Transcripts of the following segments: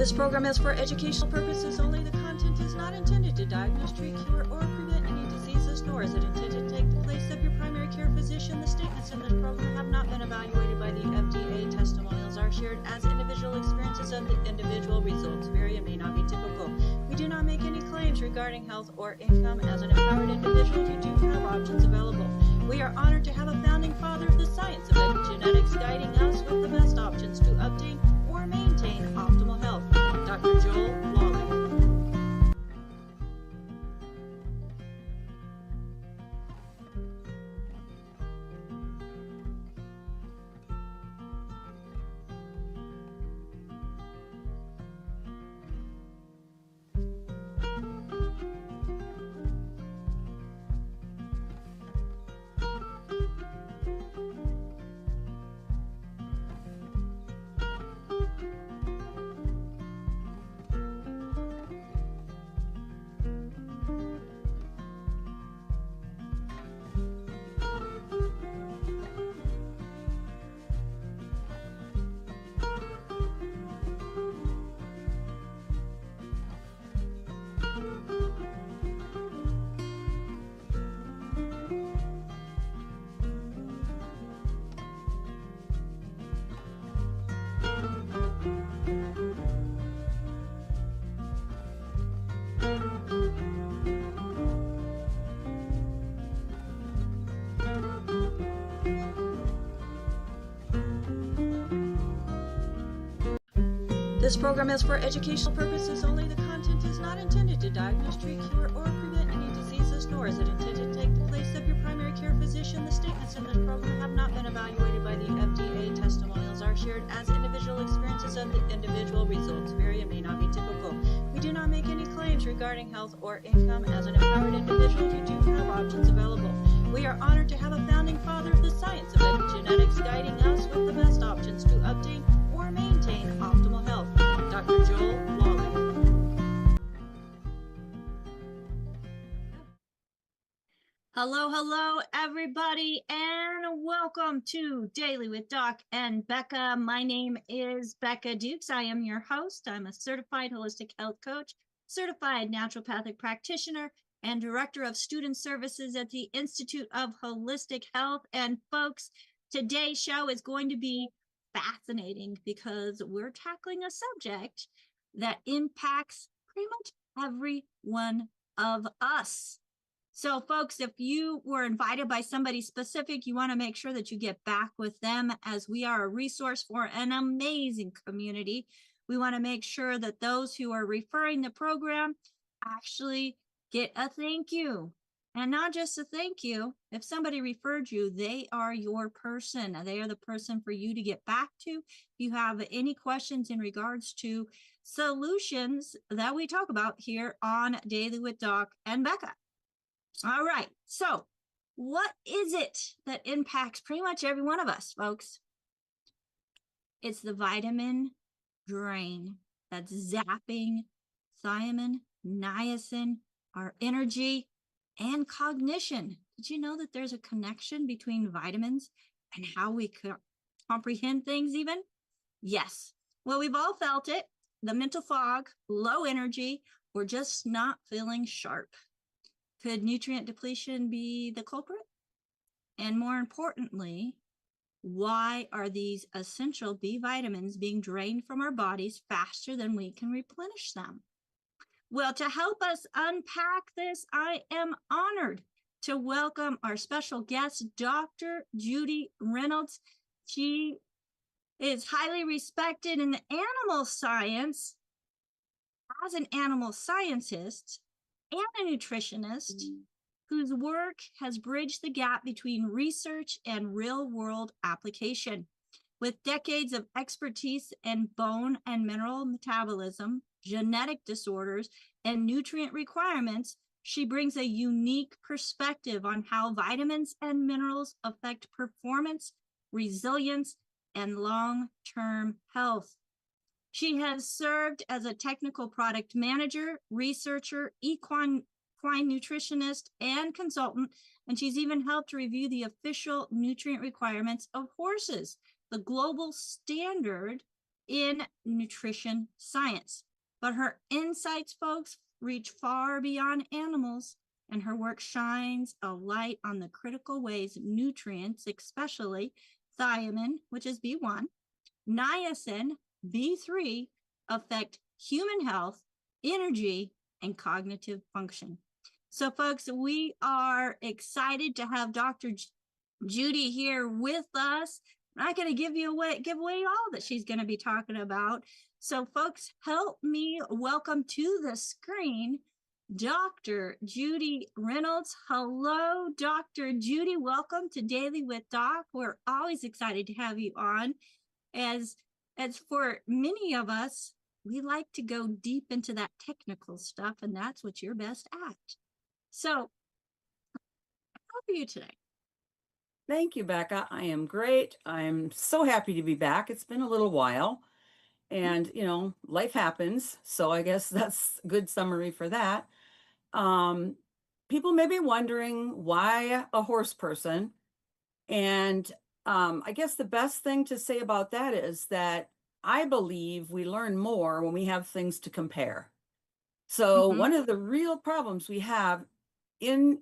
This program is for educational purposes only. The content is not intended to diagnose, treat, cure, or prevent any diseases, nor is it intended to take the place of your primary care physician. The statements in this program have not been evaluated by the FDA. Testimonials are shared as individual experiences of the individual. Results vary and may not be typical. We do not make any claims regarding health or income. As an empowered individual, you do have options available. We are honored to have a founding father of the science of epigenetics guiding us with the best options to obtain or maintain optimal health. Dr. Joel Wallach. This program is for educational purposes only. The content is not intended to diagnose, treat, cure, or prevent any diseases, nor is it intended to take the place of your primary care physician. The statements in this program have not been evaluated by the FDA. Testimonials are shared as individual experiences of the individual. Results vary and may not be typical. We do not make any claims regarding health or income. As an empowered individual, you do have options available. We are honored to have a founding father of the science of epigenetics guiding us with the best options to obtain or maintain optimal health. Dr. Joel Wallach. Hello, everybody, and welcome to Daily with Doc and Becca. My name is Becca Dukes. I am your host. I'm a certified holistic health coach, certified naturopathic practitioner, and director of student services at the Institute of Holistic Health. And folks, today's show is going to be fascinating because we're tackling a subject that impacts pretty much every one of us. So folks, if you were invited by somebody specific, you want to make sure that you get back with them, as we are a resource for an amazing community. We want to make sure that those who are referring the program actually get a thank you. And not just a thank you. If somebody referred you, they are your person. They are the person for you to get back to. If you have any questions in regards to solutions that we talk about here on Daily with Doc and Becca. All right. So what is it that impacts pretty much every one of us, folks? It's the vitamin drain that's zapping thiamine, niacin, our energy, and cognition. Did you know that there's a connection between vitamins and how we comprehend things even? Yes. Well, we've all felt it. The mental fog, low energy, or just not feeling sharp. Could nutrient depletion be the culprit? And more importantly, why are these essential B vitamins being drained from our bodies faster than we can replenish them? Well, to help us unpack this, I am honored to welcome our special guest, Dr. Judy Reynolds. She is highly respected in the animal science as an animal scientist and a nutritionist whose work has bridged the gap between research and real-world application. With decades of expertise in bone and mineral metabolism, genetic disorders, and nutrient requirements, she brings a unique perspective on how vitamins and minerals affect performance, resilience, and long-term health. She has served as a technical product manager, researcher, equine nutritionist, and consultant, and she's even helped review the official nutrient requirements of horses, the global standard in nutrition science. But her insights, folks, reach far beyond animals, and her work shines a light on the critical ways nutrients, especially thiamine, which is B1, niacin, B3, affect human health, energy, and cognitive function. So, folks, we are excited to have Dr. Judy here with us. I'm not going to give away all that she's going to be talking about. So, folks, help me welcome to the screen Dr. Judy Reynolds. Hello, Dr. Judy. Welcome to Daily with Doc. We're always excited to have you on. As for many of us, we like to go deep into that technical stuff, and that's what you're best at. So, how are you today? Thank you, Becca. I am great. I'm so happy to be back. It's been a little while, and life happens. So I guess that's a good summary for that. People may be wondering why a horse person, and I guess the best thing to say about that is that I believe we learn more when we have things to compare. So one of the real problems we have in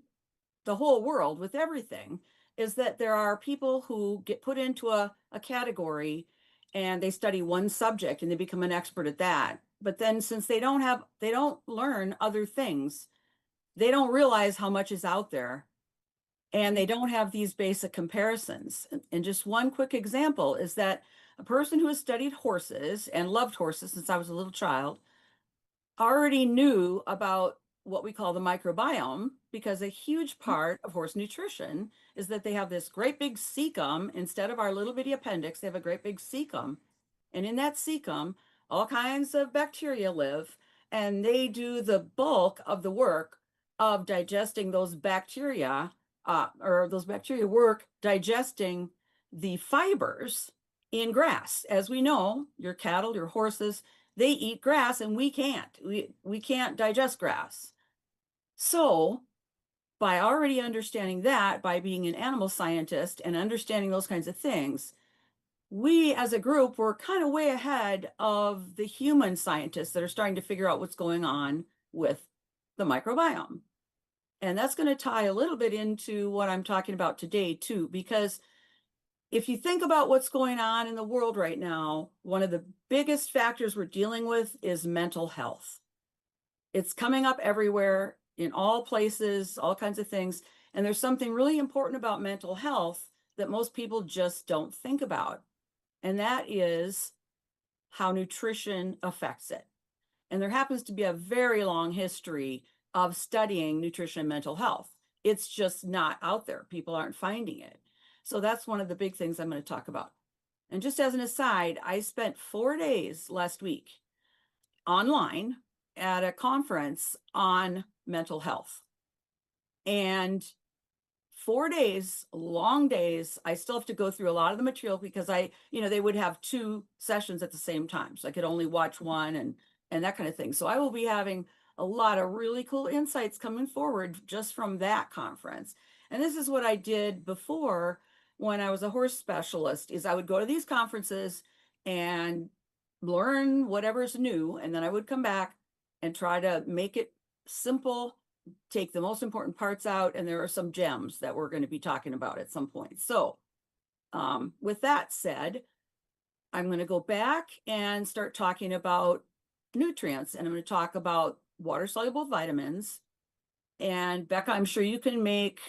the whole world with everything is that there are people who get put into a category and they study one subject and they become an expert at that. But then since they don't learn other things, they don't realize how much is out there and they don't have these basic comparisons. And just one quick example is that a person who has studied horses and loved horses since I was a little child already knew about what we call the microbiome, because a huge part of horse nutrition is that they have this great big cecum. Instead of our little bitty appendix, they have a great big cecum. And in that cecum, all kinds of bacteria live, and they do the bulk of the work of digesting those bacteria, or those bacteria work digesting the fibers in grass. As we know, your cattle, your horses, they eat grass and we can't. We can't digest grass. So by already understanding that, by being an animal scientist and understanding those kinds of things, we as a group were kind of way ahead of the human scientists that are starting to figure out what's going on with the microbiome. And that's going to tie a little bit into what I'm talking about today too, because if you think about what's going on in the world right now, one of the biggest factors we're dealing with is mental health. It's coming up everywhere, in all places, all kinds of things. And there's something really important about mental health that most people just don't think about. And that is how nutrition affects it. And there happens to be a very long history of studying nutrition and mental health. It's just not out there. People aren't finding it. So that's one of the big things I'm going to talk about. And just as an aside, I spent 4 days last week online at a conference on mental health. And 4 days, long days, I still have to go through a lot of the material because they would have 2 sessions at the same time. So I could only watch one and that kind of thing. So I will be having a lot of really cool insights coming forward just from that conference. And this is what I did before when I was a horse specialist, is I would go to these conferences and learn whatever's new. And then I would come back and try to make it simple, take the most important parts out. And there are some gems that we're going to be talking about at some point. So with that said, I'm going to go back and start talking about nutrients, and I'm going to talk about water soluble vitamins. And Becca, I'm sure you can make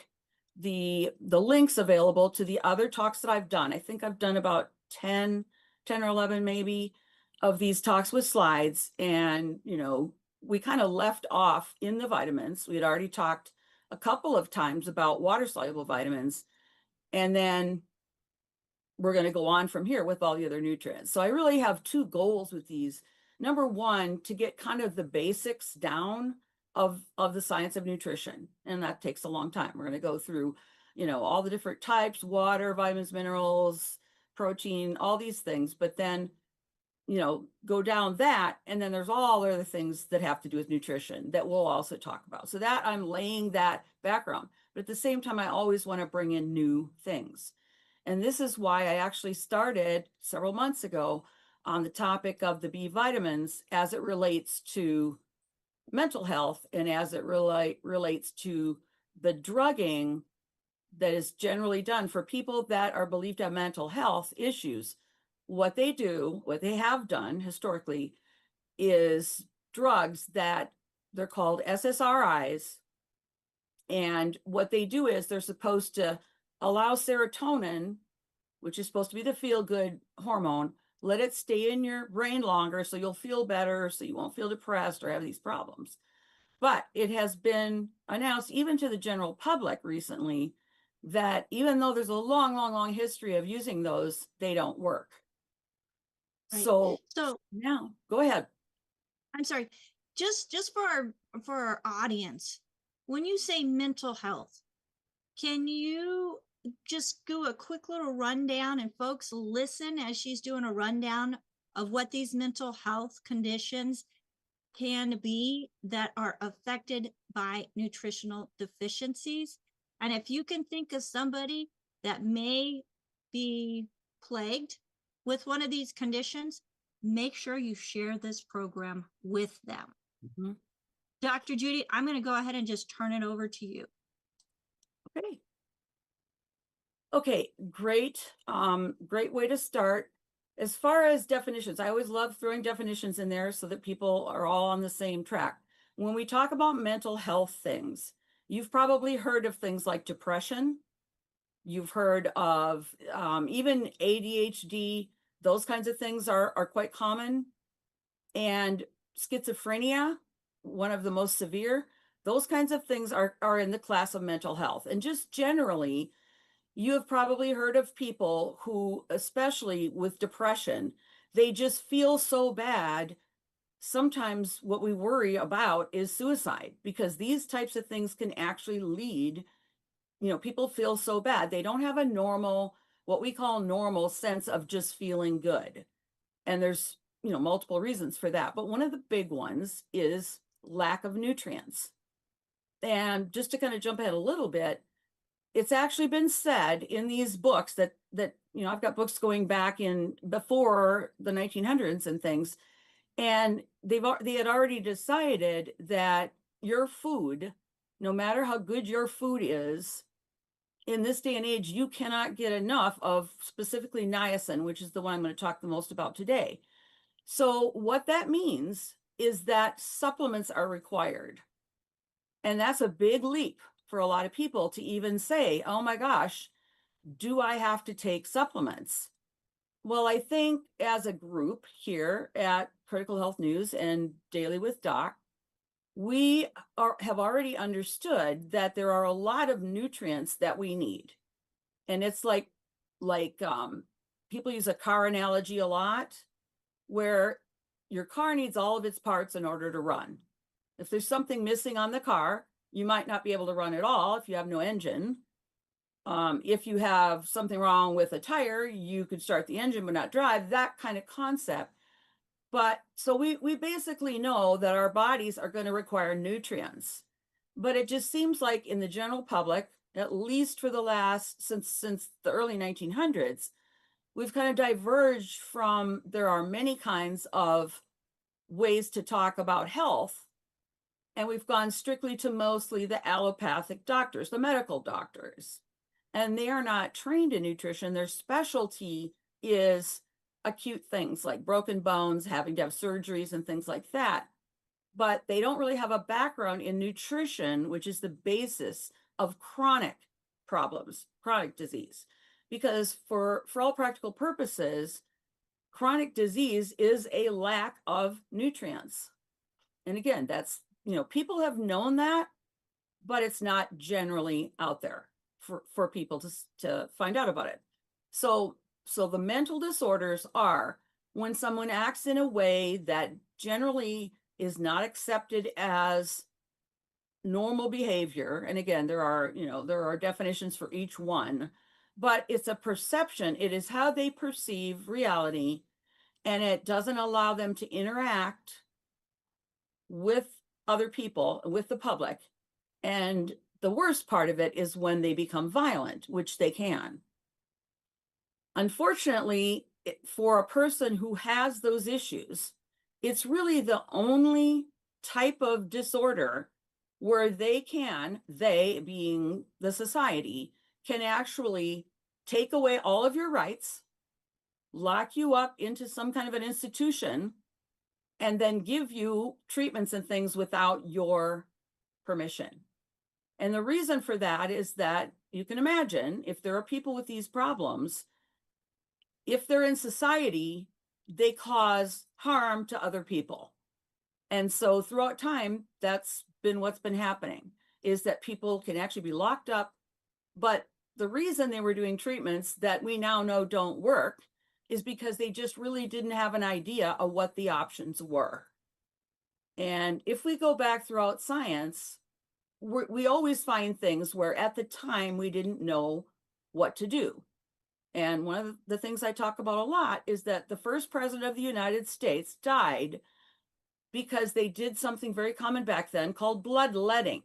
the links available to the other talks that I've done. I think I've done about 10 or 11 maybe of these talks with slides. And, we kind of left off in the vitamins. We had already talked a couple of times about water soluble vitamins. And then we're going to go on from here with all the other nutrients. So I really have 2 goals with these. Number one, to get kind of the basics down of the science of nutrition. And that takes a long time. We're going to go through, all the different types, water, vitamins, minerals, protein, all these things, but then, go down that. And then there's all other things that have to do with nutrition that we'll also talk about. So that I'm laying that background, but at the same time, I always want to bring in new things. And this is why I actually started several months ago on the topic of the B vitamins as it relates to mental health and as it relates to the drugging that is generally done for people that are believed to have mental health issues. What they do, what they have done historically, is drugs that they're called SSRIs. And what they do is they're supposed to allow serotonin, which is supposed to be the feel-good hormone, let it stay in your brain longer so you'll feel better, so you won't feel depressed or have these problems. But it has been announced even to the general public recently that even though there's a long history of using those, they don't work. Right. So So now go ahead. I'm sorry, just for our audience, when you say mental health, can you just do a quick little rundown and folks listen as she's doing a rundown of what these mental health conditions can be that are affected by nutritional deficiencies? And if you can think of somebody that may be plagued with one of these conditions, make sure you share this program with them. Mm-hmm. Dr. Judy, I'm going to go ahead and just turn it over to you. Okay. Okay, great. Great way to start. As far as definitions, I always love throwing definitions in there so that people are all on the same track. When we talk about mental health things, you've probably heard of things like depression. You've heard of even ADHD. Those kinds of things are quite common. And schizophrenia, one of the most severe, those kinds of things are in the class of mental health. And just generally, you have probably heard of people who, especially with depression, they just feel so bad. Sometimes what we worry about is suicide, because these types of things can actually lead, people feel so bad. They don't have a normal, what we call normal sense of just feeling good. And there's, multiple reasons for that. But one of the big ones is lack of nutrients. And just to kind of jump ahead a little bit, it's actually been said in these books that I've got books going back in before the 1900s and things, and they had already decided that your food, no matter how good your food is, in this day and age, you cannot get enough of specifically niacin, which is the one I'm going to talk the most about today. So what that means is that supplements are required. And that's a big leap for a lot of people to even say, oh my gosh, do I have to take supplements? Well, I think as a group here at Critical Health News and Daily with Doc, we have already understood that there are a lot of nutrients that we need. And it's like people use a car analogy a lot, where your car needs all of its parts in order to run. If there's something missing on the car, you might not be able to run at all if you have no engine. If you have something wrong with a tire, you could start the engine but not drive, that kind of concept. But so we basically know that our bodies are going to require nutrients. But it just seems like in the general public, at least for the last, since the early 1900s, we've kind of diverged from, there are many kinds of ways to talk about health. And we've gone strictly to mostly the allopathic doctors, the medical doctors. And they are not trained in nutrition. Their specialty is acute things like broken bones, having to have surgeries and things like that. But they don't really have a background in nutrition, which is the basis of chronic problems, chronic disease. Because for all practical purposes, chronic disease is a lack of nutrients. And again, that's, people have known that, but it's not generally out there for people to find out about it. So the mental disorders are when someone acts in a way that generally is not accepted as normal behavior. And again, there are definitions for each one, but it's a perception. It is how they perceive reality, and it doesn't allow them to interact with other people, with the public. And the worst part of it is when they become violent, which they can. Unfortunately, for a person who has those issues, it's really the only type of disorder where they being the society, can actually take away all of your rights, lock you up into some kind of an institution, and then give you treatments and things without your permission. And the reason for that is that you can imagine if there are people with these problems, if they're in society, they cause harm to other people. And so throughout time, that's been what's been happening, is that people can actually be locked up. But the reason they were doing treatments that we now know don't work is because they just really didn't have an idea of what the options were. And if we go back throughout science, we always find things where at the time we didn't know what to do. And one of the things I talk about a lot is that the first president of the United States died because they did something very common back then called bloodletting.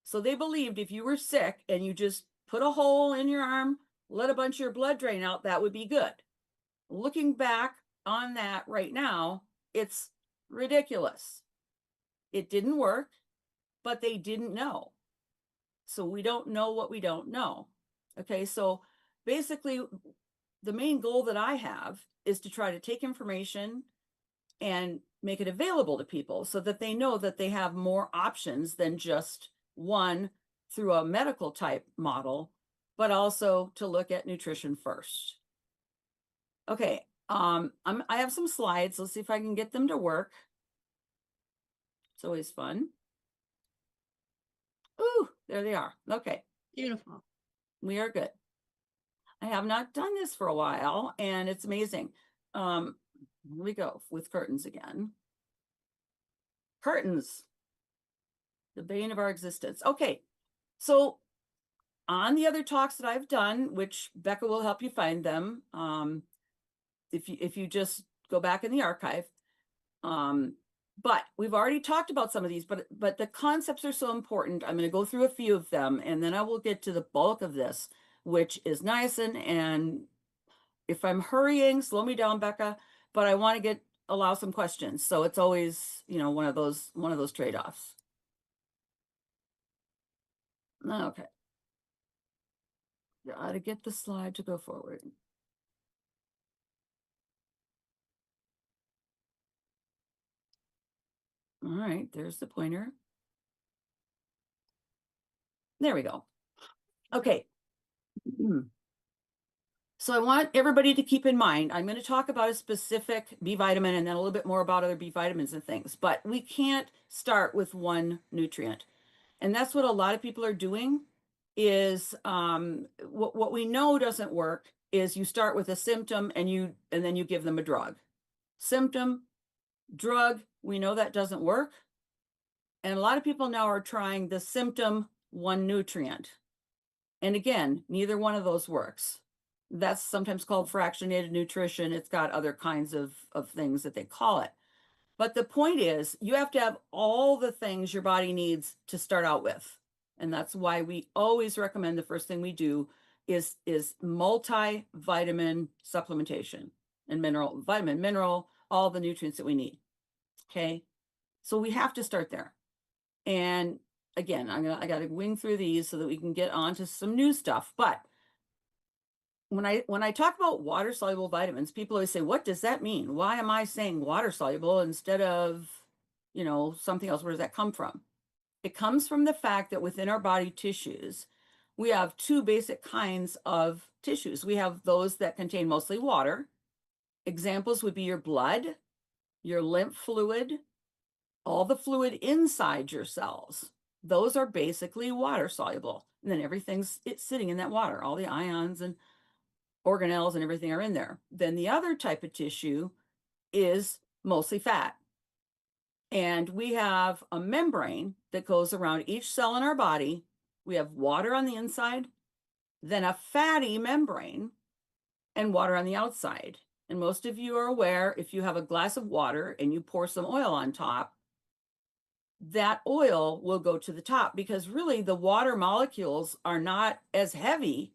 So they believed if you were sick and you just put a hole in your arm, let a bunch of your blood drain out, that would be good. Looking back on that right now, it's ridiculous. It didn't work, but they didn't know. So we don't know what we don't know. Okay, so basically the main goal that I have is to try to take information and make it available to people so that they know that they have more options than just one through a medical type model, but also to look at nutrition first. Okay, I have some slides. Let's see if I can get them to work. It's always fun. Ooh, there they are. Okay. Beautiful. We are good. I have not done this for a while, and it's amazing. Here we go with curtains again. Curtains, the bane of our existence. Okay, so on the other talks that I've done, which Becca will help you find them, if you just go back in the archive, but we've already talked about some of these, but the concepts are so important. I'm going to go through a few of them, and then I will get to the bulk of this, which is niacin. And if I'm hurrying, slow me down, Becca, but I want to allow some questions. So it's always, one of those trade-offs. Okay. Gotta get the slide to go forward. All right, there's the pointer. There we go. Okay. So I want everybody to keep in mind, I'm going to talk about a specific B vitamin and then a little bit more about other B vitamins and things, but we can't start with one nutrient. And that's what a lot of people are doing is what we know doesn't work is you start with a symptom and then you give them a drug. Symptom, drug, we know that doesn't work. And a lot of people now are trying the symptom, one nutrient. And again, neither one of those works. That's sometimes called fractionated nutrition. It's got other kinds of things that they call it. But the point is, you have to have all the things your body needs to start out with. And that's why we always recommend the first thing we do is multivitamin supplementation and vitamin, mineral, all the nutrients that we need. Okay. So we have to start there. And again, I got to wing through these so that we can get on to some new stuff. But when I talk about water soluble vitamins, people always say, what does that mean? Why am I saying water soluble instead of, something else? Where does that come from? It comes from the fact that within our body tissues, we have two basic kinds of tissues. We have those that contain mostly water. Examples would be your blood, your lymph fluid, all the fluid inside your cells. Those are basically water soluble. And then it's sitting in that water. All the ions and organelles and everything are in there. Then the other type of tissue is mostly fat. And we have a membrane that goes around each cell in our body. We have water on the inside, then a fatty membrane, and water on the outside. And most of you are aware, if you have a glass of water and you pour some oil on top, that oil will go to the top because really the water molecules are not as heavy,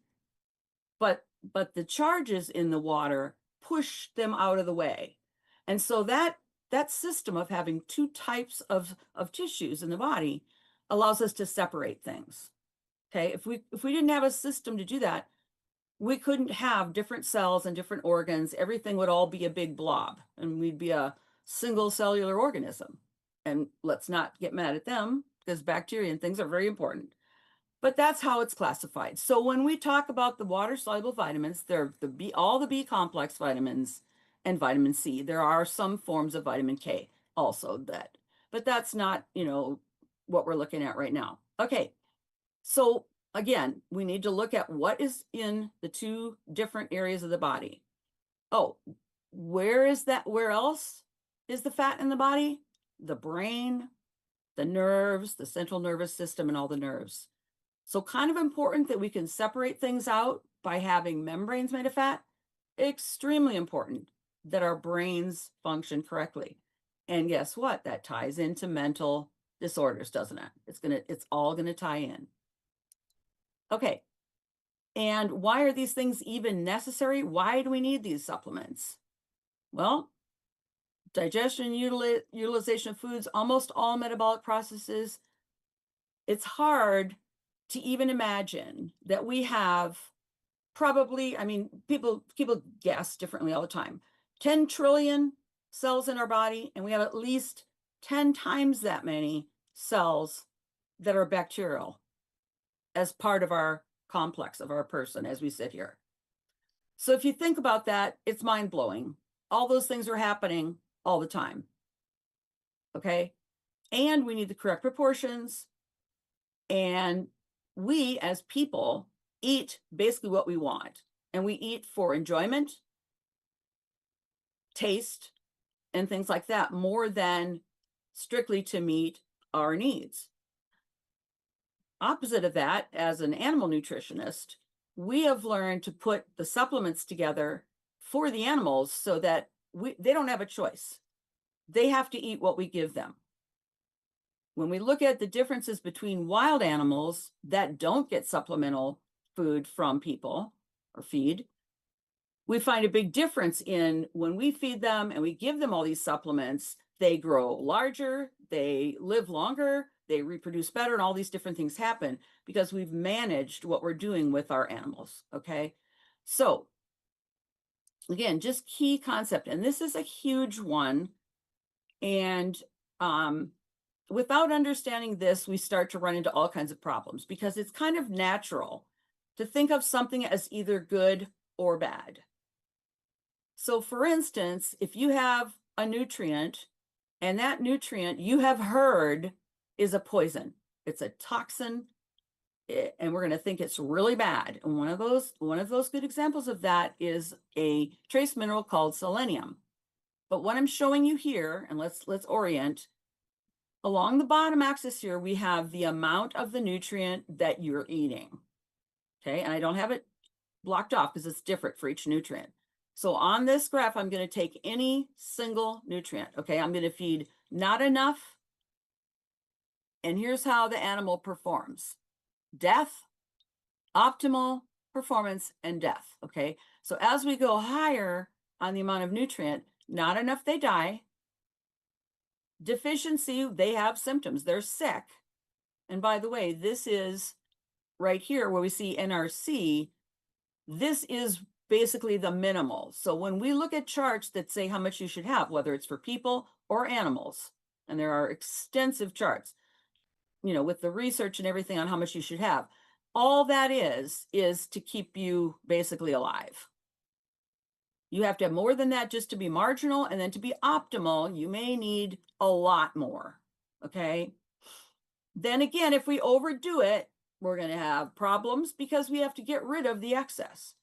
but the charges in the water push them out of the way. And so that system of having two types of tissues in the body allows us to separate things. Okay, if we didn't have a system to do that, we couldn't have different cells and different organs. Everything would all be a big blob, and we'd be a single cellular organism. And let's not get mad at them, because bacteria and things are very important. But that's how it's classified. So when we talk about the water-soluble vitamins, they're all the B complex vitamins and vitamin C. There are some forms of vitamin K also but that's not, what we're looking at right now. Okay, so again, we need to look at what is in the two different areas of the body. Oh, where else is the fat in the body? The brain, the nerves, the central nervous system, and all the nerves. So kind of important that we can separate things out by having membranes made of fat. Extremely important that our brains function correctly. And guess what? That ties into mental disorders, doesn't it? It's all gonna tie in. Okay. And why are these things even necessary? Why do we need these supplements? Well, digestion, utilization of foods, almost all metabolic processes. It's hard to even imagine that we have probably, people guess differently all the time, 10 trillion cells in our body, and we have at least 10 times that many cells that are bacterial as part of our complex of our person as we sit here. So if you think about that, it's mind-blowing. All those things are happening all the time. Okay? And we need the correct proportions. And we as people eat basically what we want. And we eat for enjoyment, taste, and things like that, more than strictly to meet our needs. Opposite of that, as an animal nutritionist, we have learned to put the supplements together for the animals so that they don't have a choice. They have to eat what we give them. When we look at the differences between wild animals that don't get supplemental food from people or feed, we find a big difference in when we feed them and we give them all these supplements, they grow larger, they live longer, they reproduce better, and all these different things happen because we've managed what we're doing with our animals, okay? So, again, just key concept, and this is a huge one, and without understanding this, we start to run into all kinds of problems because it's kind of natural to think of something as either good or bad. So for instance, if you have a nutrient and that nutrient you have heard is a poison, it's a toxin, and we're going to think it's really bad. And one of those good examples of that is a trace mineral called selenium. But what I'm showing you here, and let's orient, along the bottom axis here, we have the amount of the nutrient that you're eating. Okay, and I don't have it blocked off because it's different for each nutrient. So on this graph, I'm going to take any single nutrient. Okay, I'm going to feed not enough. And here's how the animal performs: death, optimal performance, and death. Okay, so as we go higher on the amount of nutrient, not enough, they die. Deficiency, they have symptoms, they're sick. And by the way, this is right here where we see NRC. This is basically the minimal. So when we look at charts that say how much you should have, whether it's for people or animals, and there are extensive charts, with the research and everything on how much you should have, all that is to keep you basically alive. You have to have more than that just to be marginal, and then to be optimal, you may need a lot more, okay? Then again, if we overdo it, we're going to have problems because we have to get rid of the excess,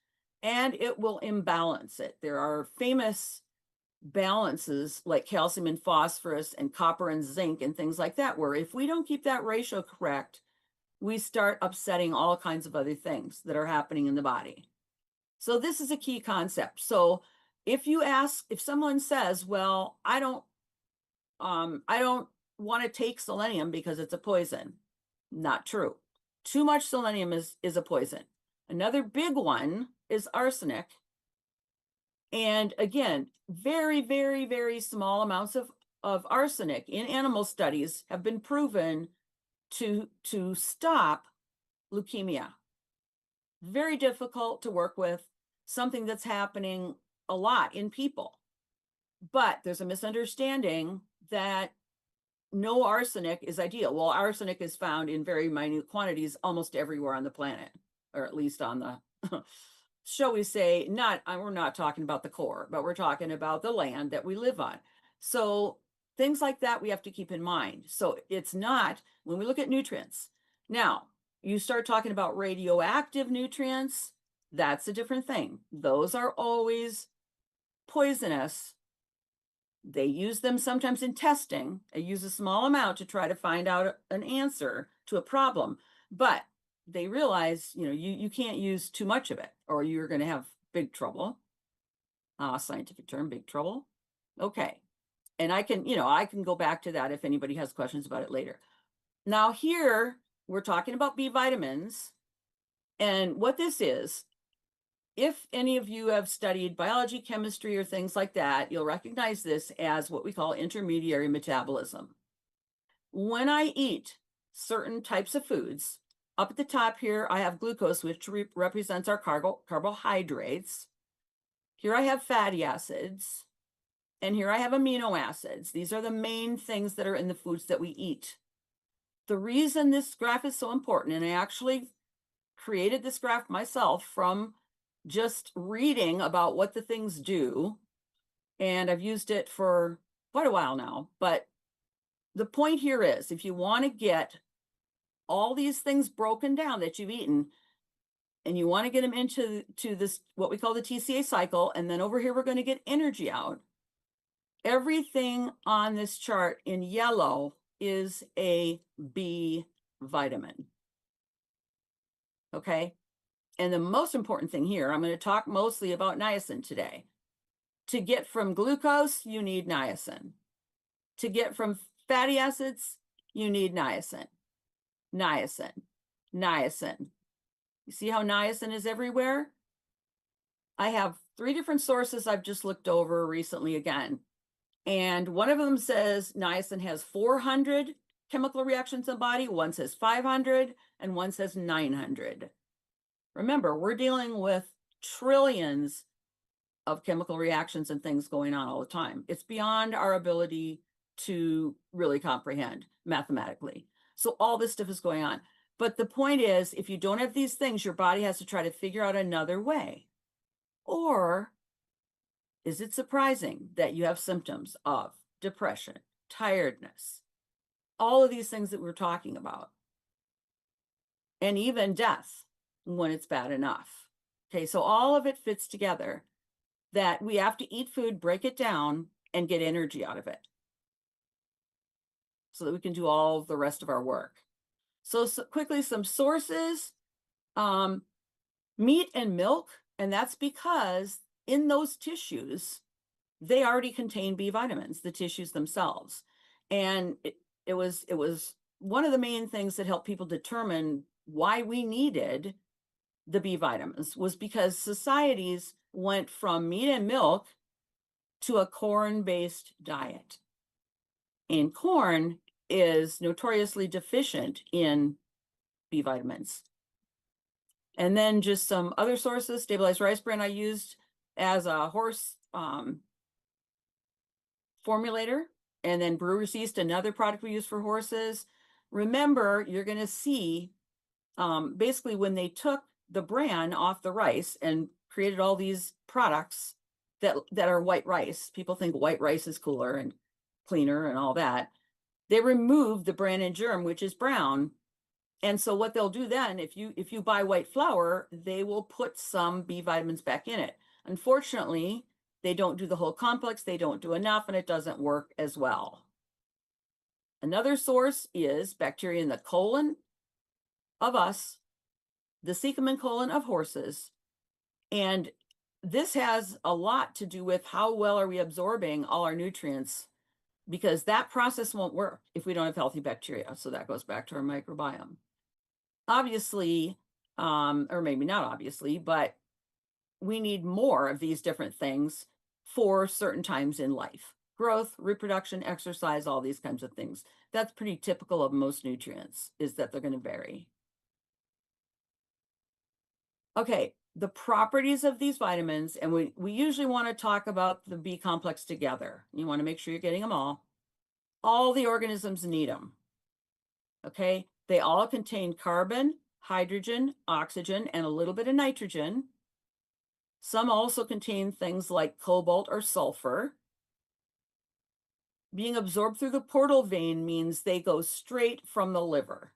and it will imbalance it. There are famous balances like calcium and phosphorus and copper and zinc and things like that, where if we don't keep that ratio correct, we start upsetting all kinds of other things that are happening in the body. So this is a key concept. So if someone says, well, I don't want to take selenium because it's a poison. Not true. Too much selenium is a poison. Another big one is arsenic. And again, very, very, very small amounts of arsenic in animal studies have been proven to stop leukemia. Very difficult to work with, something that's happening a lot in people. But there's a misunderstanding that no arsenic is ideal. Well, arsenic is found in very minute quantities almost everywhere on the planet, or at least on the, shall we say, we're not talking about the core, but we're talking about the land that we live on. So things like that we have to keep in mind. So it's not, when we look at nutrients, now you start talking about radioactive nutrients, that's a different thing. Those are always poisonous. They use them sometimes in testing. They use a small amount to try to find out an answer to a problem, but they realize, you can't use too much of it or you're going to have big trouble. Scientific term, big trouble. Okay. And I can go back to that if anybody has questions about it later. Now here we're talking about B vitamins, and what this is, if any of you have studied biology, chemistry, or things like that, you'll recognize this as what we call intermediary metabolism. When I eat certain types of foods, up at the top here, I have glucose, which represents our carbohydrates. Here I have fatty acids, and here I have amino acids. These are the main things that are in the foods that we eat. The reason this graph is so important, and I actually created this graph myself from just reading about what the things do, and I've used it for quite a while now, but the point here is, if you want to get all these things broken down that you've eaten, and you want to get them into this, what we call the TCA cycle, and then over here we're going to get energy out, everything on this chart in yellow is a B vitamin. Okay? And the most important thing here, I'm going to talk mostly about niacin today. To get from glucose, you need niacin. To get from fatty acids, you need niacin. Niacin. Niacin. You see how niacin is everywhere? I have 3 different sources I've just looked over recently again. And one of them says niacin has 400 chemical reactions in the body, one says 500, and one says 900. Remember, we're dealing with trillions of chemical reactions and things going on all the time. It's beyond our ability to really comprehend mathematically. So all this stuff is going on. But the point is, if you don't have these things, your body has to try to figure out another way. Or is it surprising that you have symptoms of depression, tiredness, all of these things that we're talking about, and even death when it's bad enough? Okay, so all of it fits together, that we have to eat food, break it down, and get energy out of it so that we can do all the rest of our work. So quickly, some sources, meat and milk, and that's because in those tissues, they already contain B vitamins, the tissues themselves. And it was one of the main things that helped people determine why we needed the B vitamins, was because societies went from meat and milk to a corn-based diet. And corn is notoriously deficient in B vitamins. And then just some other sources, stabilized rice bran I used as a horse formulator, and then brewer's yeast, another product we use for horses. Remember, you're going to see basically when they took the bran off the rice and created all these products that are white rice. People think white rice is cooler and cleaner and all that. They removed the bran and germ, which is brown. And so what they'll do then, if you buy white flour, they will put some B vitamins back in it. Unfortunately, they don't do the whole complex. They don't do enough, and it doesn't work as well. Another source is bacteria in the colon of us, the cecum and colon of horses. And this has a lot to do with how well are we absorbing all our nutrients, because that process won't work if we don't have healthy bacteria. So that goes back to our microbiome. Obviously, or maybe not obviously, but we need more of these different things for certain times in life. Growth, reproduction, exercise, all these kinds of things. That's pretty typical of most nutrients, is that they're going to vary. Okay, the properties of these vitamins, and we usually want to talk about the B complex together. You want to make sure you're getting them all. All the organisms need them. Okay, they all contain carbon, hydrogen, oxygen, and a little bit of nitrogen. Some also contain things like cobalt or sulfur. Being absorbed through the portal vein means they go straight from the liver.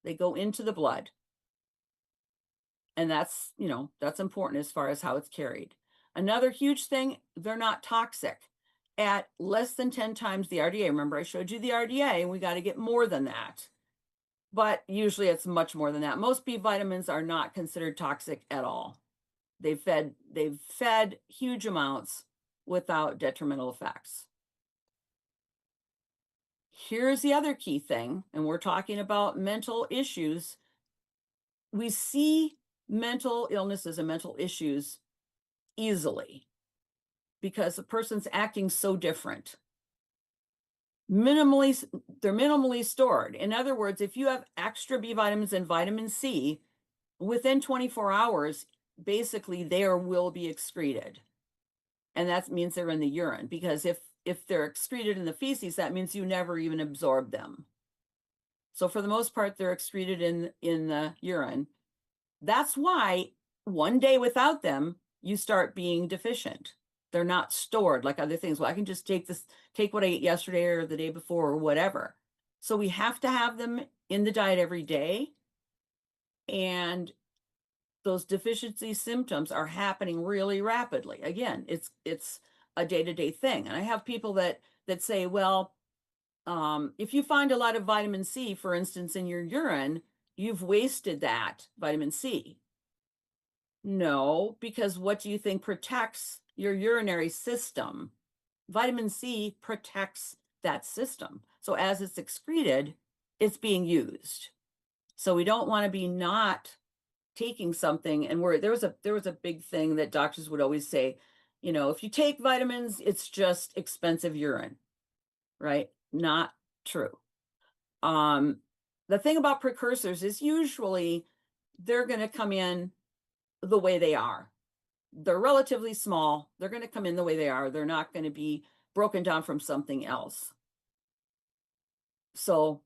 They go into the blood. And that's, that's important as far as how it's carried. Another huge thing, they're not toxic. At less than 10 times the RDA, remember I showed you the RDA, and we got to get more than that. But usually it's much more than that. Most B vitamins are not considered toxic at all. They've fed huge amounts without detrimental effects. Here's the other key thing, and we're talking about mental issues. We see mental illnesses and mental issues easily because the person's acting so different. They're minimally stored. In other words, if you have extra B vitamins and vitamin C, within 24 hours, basically will be excreted. And that means they're in the urine, because if they're excreted in the feces, that means you never even absorb them. So for the most part, they're excreted in the urine. That's why one day without them, you start being deficient. They're not stored like other things. Well, I can just take what I ate yesterday or the day before or whatever. So we have to have them in the diet every day. And those deficiency symptoms are happening really rapidly. Again, it's a day-to-day thing. And I have people that say, well, if you find a lot of vitamin C, for instance, in your urine, you've wasted that vitamin C. No, because what do you think protects your urinary system? Vitamin C protects that system. So as it's excreted, it's being used. So we don't want to be not taking something. And there was a big thing that doctors would always say, if you take vitamins, it's just expensive urine, right? Not true. The thing about precursors is usually they're going to come in the way they are. They're relatively small. They're going to come in the way they are. They're not going to be broken down from something else. So,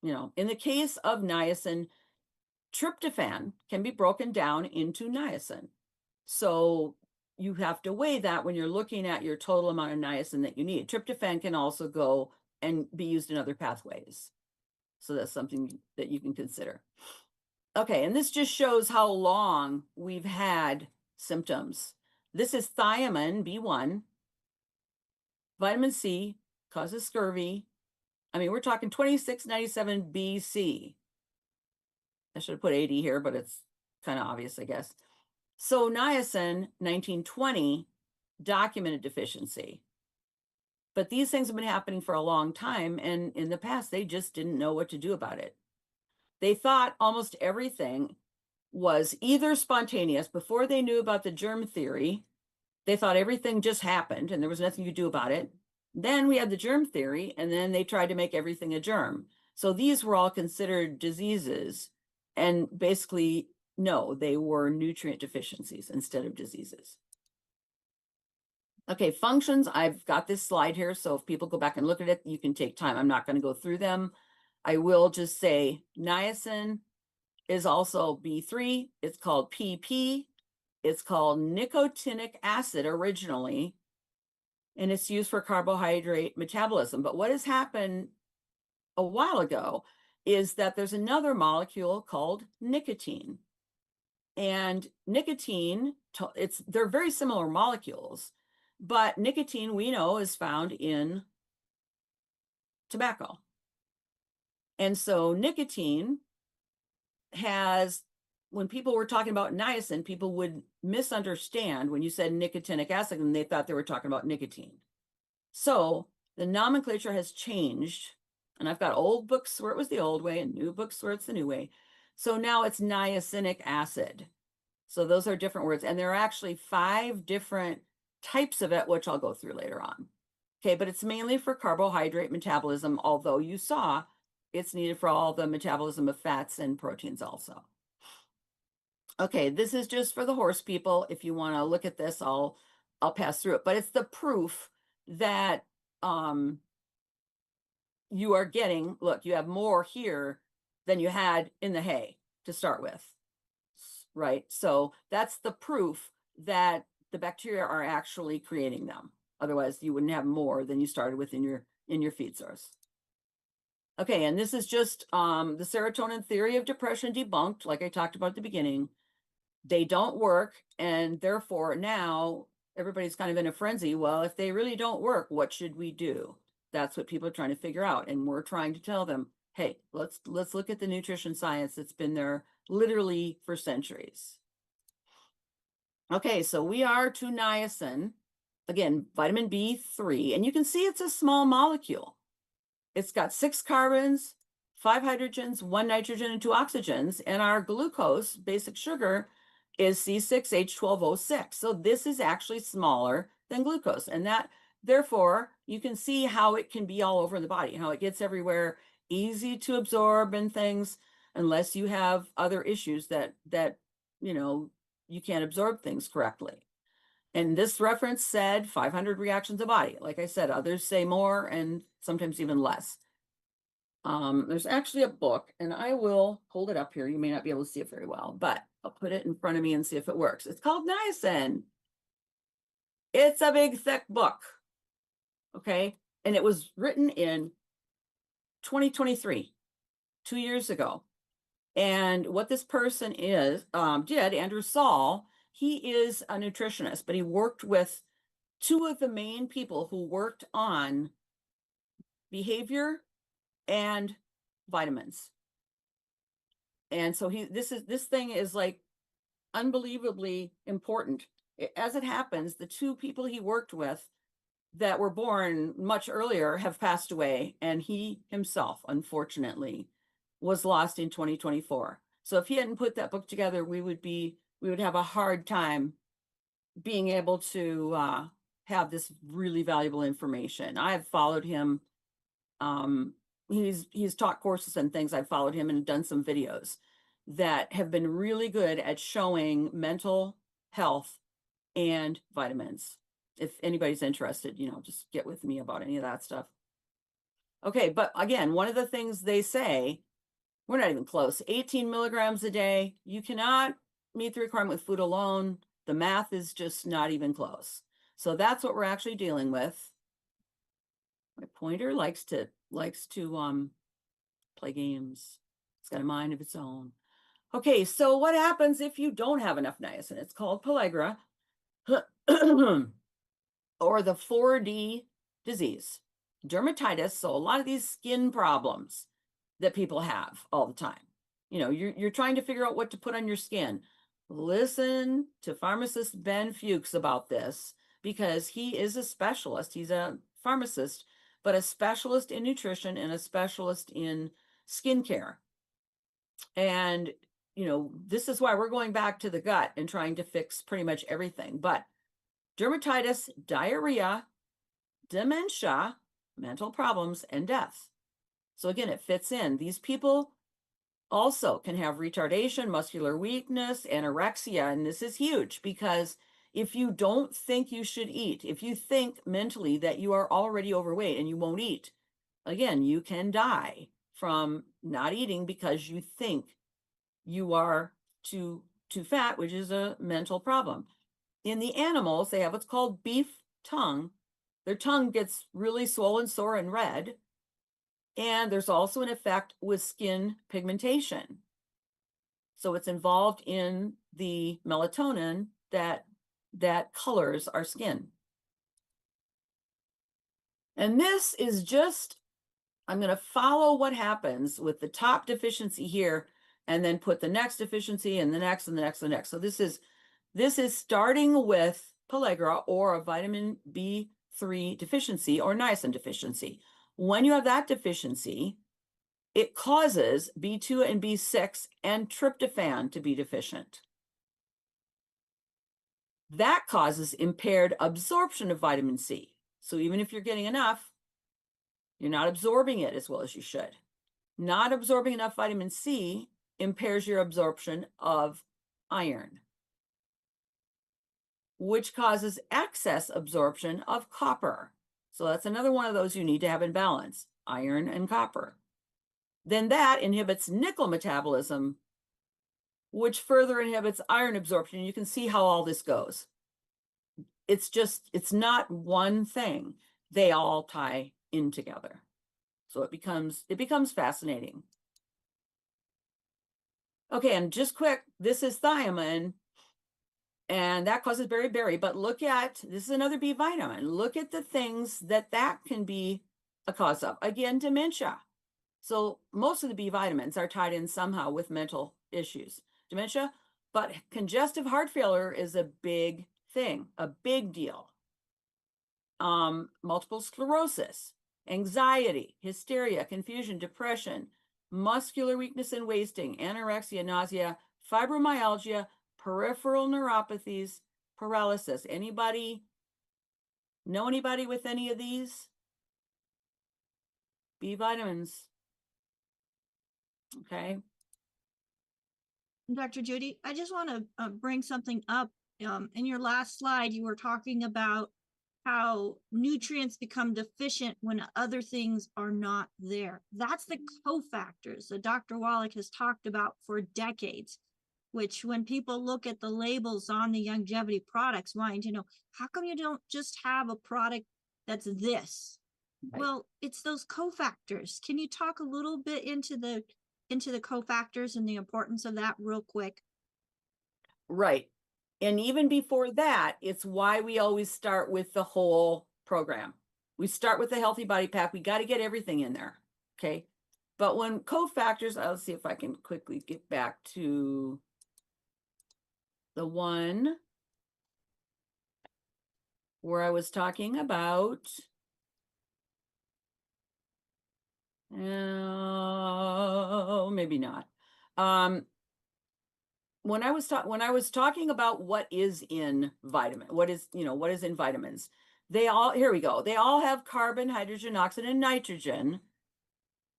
in the case of niacin, tryptophan can be broken down into niacin. So you have to weigh that when you're looking at your total amount of niacin that you need. Tryptophan can also go and be used in other pathways. So that's something that you can consider. Okay, and this just shows how long we've had symptoms. This is thiamine, B1. Vitamin C causes scurvy. I mean, we're talking 2697 BC. I should have put 80 here, but it's kind of obvious, I guess. So niacin, 1920, documented deficiency. But these things have been happening for a long time, and in the past, they just didn't know what to do about it. They thought almost everything was either spontaneous. Before they knew about the germ theory, they thought everything just happened and there was nothing you could do about it. Then we had the germ theory, and then they tried to make everything a germ. So these were all considered diseases, and basically, no, they were nutrient deficiencies instead of diseases. Okay, functions. I've got this slide here, so if people go back and look at it, you can take time. I'm not going to go through them. I will just say niacin is also B3. It's called PP. It's called nicotinic acid originally, and it's used for carbohydrate metabolism. But what has happened a while ago is that there's another molecule called nicotine. And nicotine, they're very similar molecules, but nicotine we know is found in tobacco. And so nicotine has, when people were talking about niacin, people would misunderstand when you said nicotinic acid, and they thought they were talking about nicotine. So the nomenclature has changed, and I've got old books where it was the old way and new books where it's the new way. So now it's niacinic acid. So those are different words. And there are actually 5 different types of it, which I'll go through later on. Okay, but it's mainly for carbohydrate metabolism, although you saw it's needed for all the metabolism of fats and proteins also. Okay, this is just for the horse people. If you want to look at this, I'll pass through it. But it's the proof that you are getting, look, you have more here than you had in the hay to start with, right? So that's the proof that the bacteria are actually creating them. Otherwise, you wouldn't have more than you started with in your feed source. Okay, and this is just the serotonin theory of depression debunked, like I talked about at the beginning. They don't work, and therefore now everybody's kind of in a frenzy. Well, if they really don't work, what should we do? That's what people are trying to figure out, and we're trying to tell them, hey, let's look at the nutrition science that's been there literally for centuries. Okay, so we are to niacin, again, vitamin B3, and you can see it's a small molecule. It's got 6 carbons, 5 hydrogens, 1 nitrogen, and 2 oxygens, and our glucose, basic sugar, is C6H12O6. So this is actually smaller than glucose, and that, therefore, you can see how it can be all over the body, how it gets everywhere, easy to absorb and things, unless you have other issues that you can't absorb things correctly. And this reference said 500 reactions a body. Like I said, others say more and sometimes even less. There's actually a book, and I will hold it up here. You may not be able to see it very well, but I'll put it in front of me and see if it works. It's called Niacin. It's a big, thick book. Okay. And it was written in 2023, 2 years ago. And what this person did, Andrew Saul, he is a nutritionist, but he worked with 2 of the main people who worked on behavior and vitamins. And so this thing is like unbelievably important. As it happens, the 2 people he worked with that were born much earlier have passed away, and he himself, unfortunately, was lost in 2024. So if he hadn't put that book together, we would have a hard time being able to have this really valuable information. I've followed him. He's taught courses and things. I've followed him and done some videos that have been really good at showing mental health and vitamins. If anybody's interested, just get with me about any of that stuff. Okay, but again, one of the things they say, we're not even close, 18 milligrams a day. You cannot meet the requirement with food alone. The math is just not even close. So that's what we're actually dealing with. My pointer likes to play games. It's got a mind of its own. Okay, so what happens if you don't have enough niacin? It's called pellagra, or the 4D disease, dermatitis. So a lot of these skin problems that people have all the time. You're trying to figure out what to put on your skin. Listen to pharmacist Ben Fuchs about this, because he is a specialist. He's a pharmacist, but a specialist in nutrition and a specialist in skincare. And, this is why we're going back to the gut and trying to fix pretty much everything. But dermatitis, diarrhea, dementia, mental problems, and death. So again, it fits in. These people also can have retardation, muscular weakness, anorexia. And this is huge, because if you don't think you should eat, if you think mentally that you are already overweight and you won't eat, again, you can die from not eating because you think you are too fat, which is a mental problem. In the animals, they have what's called beef tongue. Their tongue gets really swollen, sore, and red. And there's also an effect with skin pigmentation. So it's involved in the melatonin that colors our skin. And this is just, I'm going to follow what happens with the top deficiency here, and then put the next deficiency and the next and the next and the next. So this is starting with pellagra, or a vitamin B3 deficiency, or niacin deficiency. When you have that deficiency, it causes B2 and B6 and tryptophan to be deficient. That causes impaired absorption of vitamin C. So even if you're getting enough, you're not absorbing it as well as you should. Not absorbing enough vitamin C impairs your absorption of iron, which causes excess absorption of copper. So that's another one of those you need to have in balance, iron and copper. Then that inhibits nickel metabolism, which further inhibits iron absorption. You can see how all this goes. It's not one thing. They all tie in together. So it becomes fascinating. Okay, and just quick, this is thiamine, and that causes beriberi, but this is another B vitamin. Look at the things that can be a cause of. Again, dementia. So most of the B vitamins are tied in somehow with mental issues, dementia, but congestive heart failure is a big thing, a big deal. Multiple sclerosis, anxiety, hysteria, confusion, depression, muscular weakness and wasting, anorexia, nausea, fibromyalgia, peripheral neuropathies, paralysis. Anybody know anybody with any of these? B vitamins. Okay. Dr. Judy, I just want to bring something up. In your last slide, you were talking about how nutrients become deficient when other things are not there. That's the cofactors that Dr. Wallach has talked about for decades, which when people look at the labels on the longevity products, wanting to know, how come you don't just have a product that's this? Right. Well, it's those cofactors. Can you talk a little bit into the cofactors and the importance of that real quick? Right. And even before that, it's why we always start with the whole program. We start with the healthy body pack. We got to get everything in there. Okay. But when cofactors, I'll see if I can quickly get back to the one where I was talking about. Oh, maybe not. When I was talking about what is in vitamins, here we go. They all have carbon, hydrogen, oxygen, and nitrogen,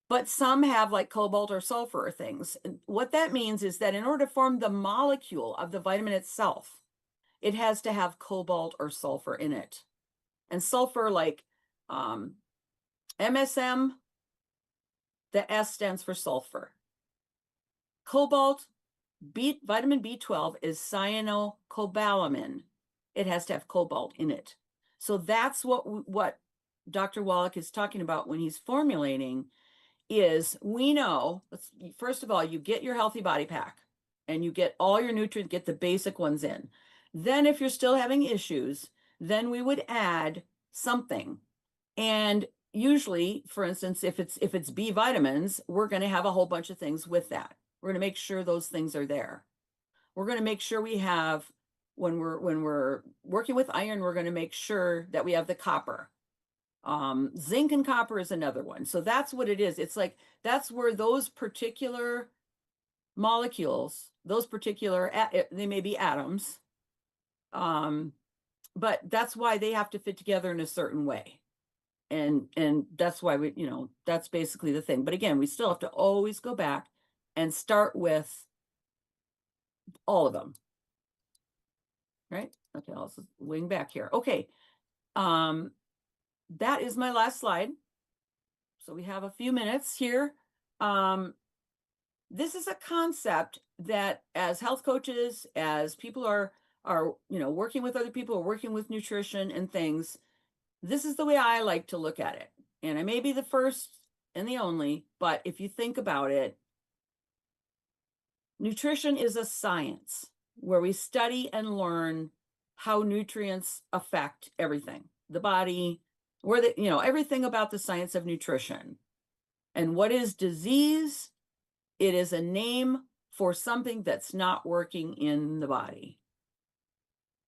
but some have like cobalt or sulfur or things. And what that means is that in order to form the molecule of the vitamin itself, it has to have cobalt or sulfur in it. And sulfur, like MSM, the S stands for sulfur. Cobalt, vitamin B12 is cyanocobalamin. It has to have cobalt in it. So that's what Dr. Wallach is talking about when he's formulating is we know, first of all, you get your healthy body pack and you get all your nutrients, get the basic ones in. Then if you're still having issues, then we would add something. And usually, for instance, if it's B vitamins, we're going to have a whole bunch of things with that. We're going to make sure those things are there. We're going to make sure we have, when we're working with iron, we're going to make sure that we have the copper. Zinc and copper is another one. So that's what it is. It's like, that's where those particular molecules, they may be atoms, but that's why they have to fit together in a certain way. And that's why that's basically the thing. But again, we still have to always go back and start with all of them. Right? Okay, I'll wing back here. Okay. That is my last slide. So we have a few minutes here. This is a concept that as health coaches, as people are working with other people, or working with nutrition and things, this is the way I like to look at it. And I may be the first and the only, but if you think about it, nutrition is a science where we study and learn how nutrients affect everything, the body, everything about the science of nutrition. And what is disease? It is a name for something that's not working in the body.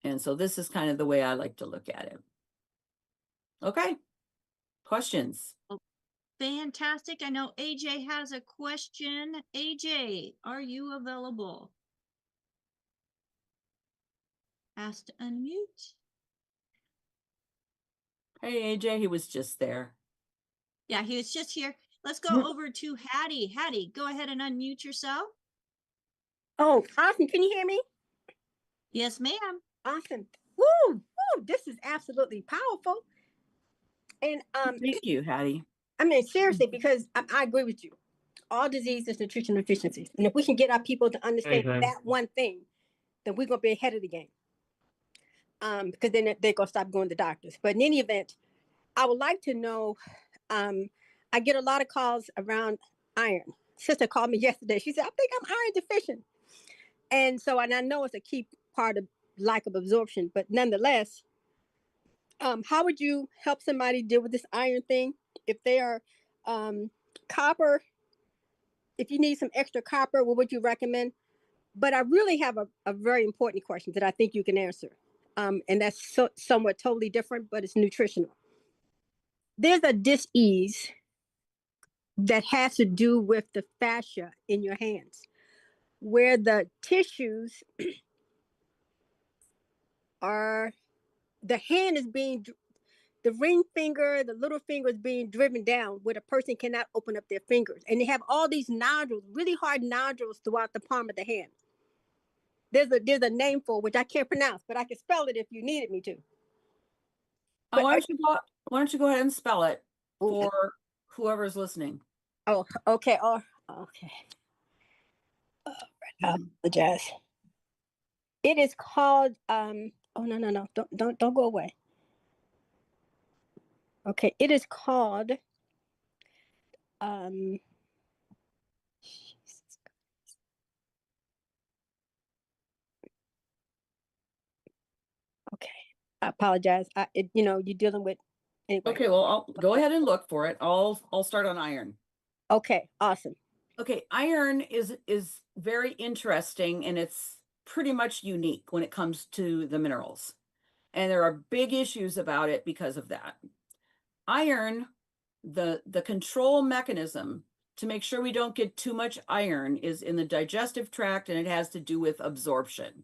And so this is kind of the way I like to look at it. Okay. Questions? Fantastic. I know AJ has a question. AJ, are you available? has to unmute. Hey, AJ, he was just there. Yeah, he was just here. Let's go over to Hattie. Hattie, go ahead and unmute yourself. Oh, awesome. Can you hear me? Yes, ma'am. Awesome. Woo, woo, this is absolutely powerful. And Thank you, Hattie. I mean, seriously, because I agree with you. All disease is nutrition deficiencies. And if we can get our people to understand that one thing, then we're going to be ahead of the game. Because then they're going to stop going to doctors. But in any event, I would like to know, I get a lot of calls around iron. Sister called me yesterday. She said, I think I'm iron deficient. And so, and I know it's a key part of lack of absorption, but nonetheless, how would you help somebody deal with this iron thing? If they are copper, if you need some extra copper, what would you recommend? But I really have a very important question that I think you can answer. And that's somewhat totally different, but it's nutritional. There's a dis-ease that has to do with the fascia in your hands, where the tissues are, the hand is being, the ring finger, the little finger is being driven down where the person cannot open up their fingers. And they have all these nodules, really hard nodules throughout the palm of the hand. There's a name for it, which I can't pronounce, but I can spell it if you needed me to. But Why don't you go ahead and spell it for whoever's listening? Oh, okay. Oh, okay. I apologize. It is called oh no. Don't go away. Okay, it is called okay. I apologize. You're dealing with anyway. Okay, well, I'll go ahead and look for it. I'll start on iron. Okay, awesome. Okay, iron is very interesting, and it's pretty much unique when it comes to the minerals. And there are big issues about it because of that. Iron, the control mechanism to make sure we don't get too much iron is in the digestive tract, and it has to do with absorption.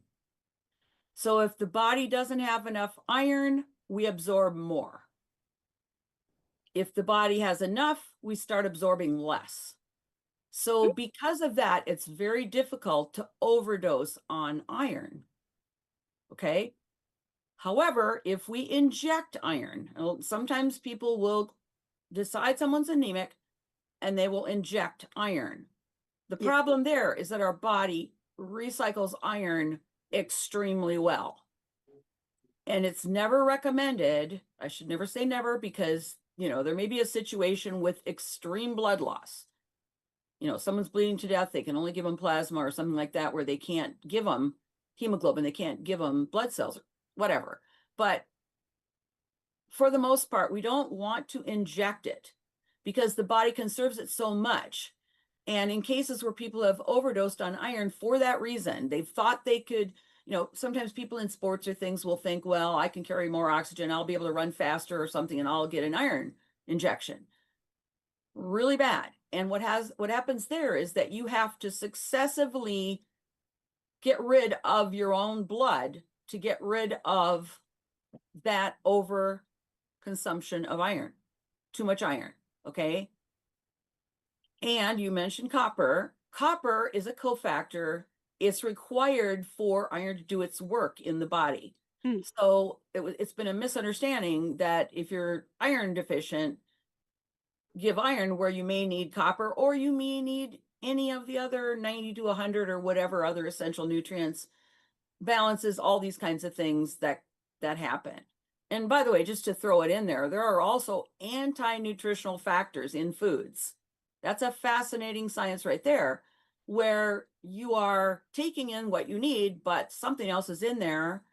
So if the body doesn't have enough iron, we absorb more. If the body has enough, we start absorbing less. So because of that, it's very difficult to overdose on iron. Okay. However, if we inject iron, sometimes people will decide someone's anemic and they will inject iron. The problem there is that our body recycles iron extremely well. And it's never recommended. I should never say never, because, there may be a situation with extreme blood loss. Someone's bleeding to death, they can only give them plasma or something like that, where they can't give them hemoglobin, they can't give them blood cells, whatever. But for the most part, we don't want to inject it because the body conserves it so much. And in cases where people have overdosed on iron for that reason, they've thought they could, sometimes people in sports or things will think, well, I can carry more oxygen, I'll be able to run faster or something, and I'll get an iron injection. Really bad. And what happens there is that you have to successively get rid of your own blood to get rid of that over consumption of iron, too much iron. Okay. And you mentioned copper. Copper is a cofactor. It's required for iron to do its work in the body. So it's been a misunderstanding that if you're iron deficient, give iron where you may need copper, or you may need any of the other 90 to 100 or whatever other essential nutrients, balances, all these kinds of things that happen. And by the way, just to throw it in there are also anti-nutritional factors in foods. That's a fascinating science right there, where you are taking in what you need, but something else is in there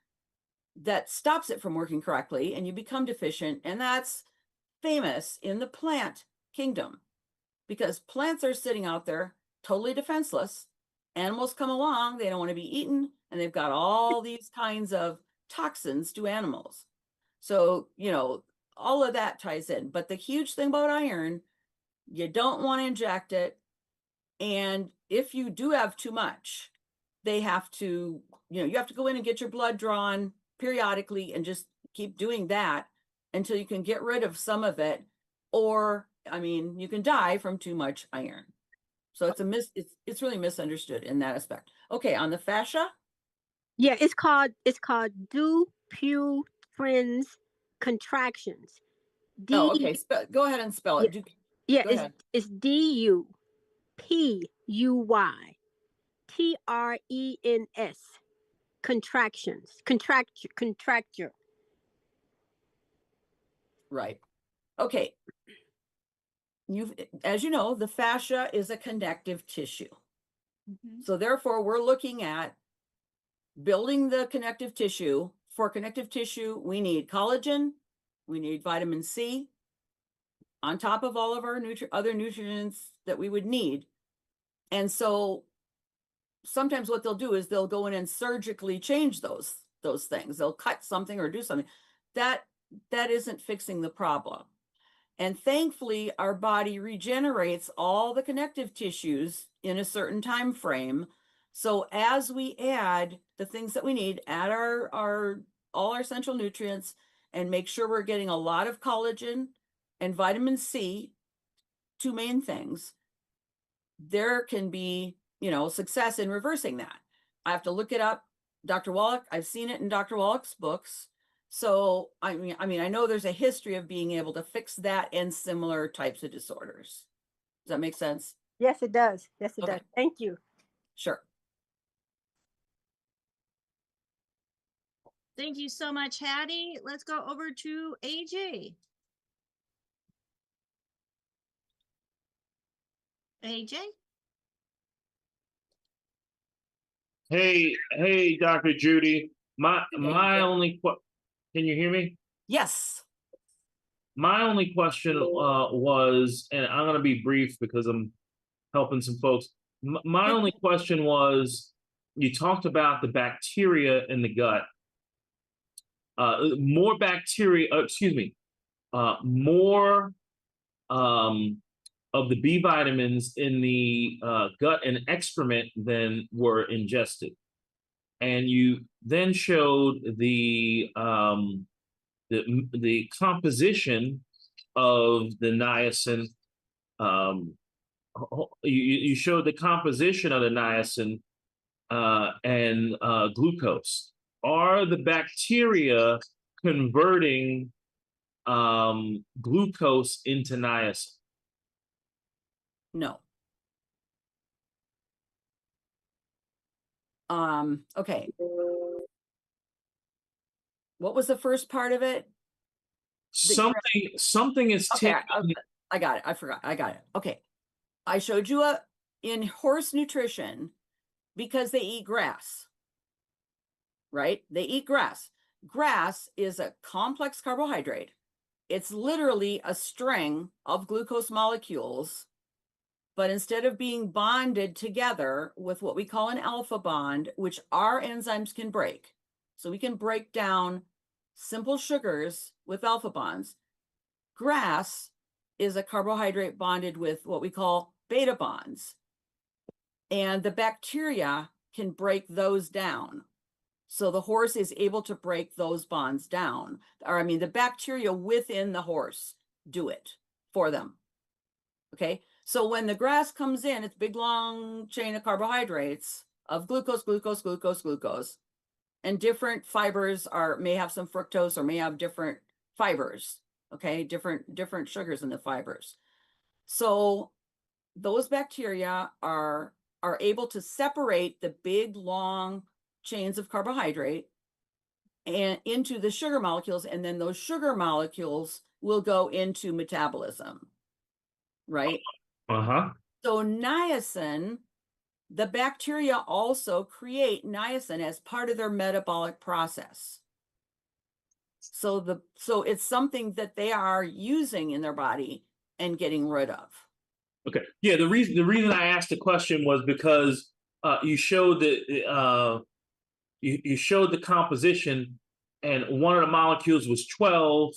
that stops it from working correctly, and you become deficient. And that's famous in the plant kingdom, because plants are sitting out there totally defenseless. Animals come along, they don't want to be eaten, and they've got all these kinds of toxins to animals. So, all of that ties in. But the huge thing about iron, you don't want to inject it. And if you do have too much, they have to you have to go in and get your blood drawn periodically and just keep doing that until you can get rid of some of it. Or, I mean, you can die from too much iron. So it's really misunderstood in that aspect. Okay, on the fascia? Yeah, it's called Dupuytren's contractions. Oh, okay. Go ahead and spell it. Yeah, Go ahead. it's DUPUYTRENS contractions. Contracture. Right. Okay. As you know, the fascia is a connective tissue. So therefore, we're looking at building the connective tissue. For connective tissue, we need collagen, we need vitamin C, on top of all of our other nutrients that we would need. And so sometimes what they'll do is they'll go in and surgically change those things. They'll cut something or do something. That isn't fixing the problem. And thankfully, our body regenerates all the connective tissues in a certain time frame. So as we add the things that we need, add all our essential nutrients, and make sure we're getting a lot of collagen and vitamin C, two main things, there can be, success in reversing that. I have to look it up. Dr. Wallach, I've seen it in Dr. Wallach's books. So, I mean, I know there's a history of being able to fix that and similar types of disorders. Does that make sense? Yes, it does. Yes, it does. Thank you. Sure. Thank you so much, Hattie. Let's go over to AJ. AJ? Hey, Dr. Judy. My only can you hear me? Yes. My only question was, and I'm going to be brief because I'm helping some folks. My only question was, you talked about the bacteria in the gut. More bacteria, more of the B vitamins in the gut and excrement than were ingested. And you then showed the composition of the niacin. You showed the composition of the niacin and glucose. Are the bacteria converting glucose into niacin? No. Okay. What was the first part of it? Something is okay, I got it. I forgot. I got it. Okay. I showed you in horse nutrition, because they eat grass, right? They eat grass. Grass is a complex carbohydrate. It's literally a string of glucose molecules, but instead of being bonded together with what we call an alpha bond, which our enzymes can break. So we can break down simple sugars with alpha bonds. Grass is a carbohydrate bonded with what we call beta bonds. And the bacteria can break those down. So the horse is able to break those bonds down. Or I mean, the bacteria within the horse do it for them. Okay. So when the grass comes in, it's a big long chain of carbohydrates of glucose, glucose, glucose, glucose. And different fibers may have some fructose or may have different fibers. Okay, different sugars in the fibers. So those bacteria are able to separate the big long chains of carbohydrate and into the sugar molecules, and then those sugar molecules will go into metabolism, right? So niacin, the bacteria also create niacin as part of their metabolic process. So it's something that they are using in their body and getting rid of. Okay. Yeah. The reason I asked the question was because you showed that you showed the composition, and one of the molecules was 12,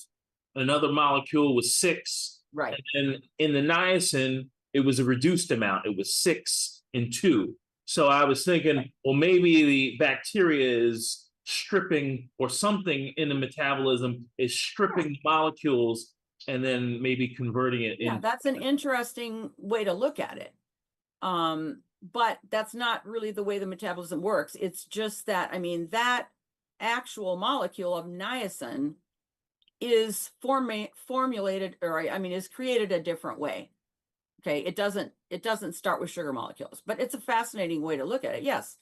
another molecule was 6. Right. And in the niacin, it was a reduced amount. It was 6 and 2. So I was thinking, well, maybe the bacteria is stripping, or something in the metabolism is stripping the molecules and then maybe converting it Yeah, in. that's an interesting way to look at it. But that's not really the way the metabolism works. It's just that, I mean, that actual molecule of niacin is formulated, or I mean, is created a different way. Okay, it doesn't start with sugar molecules, but it's a fascinating way to look at it. Yes,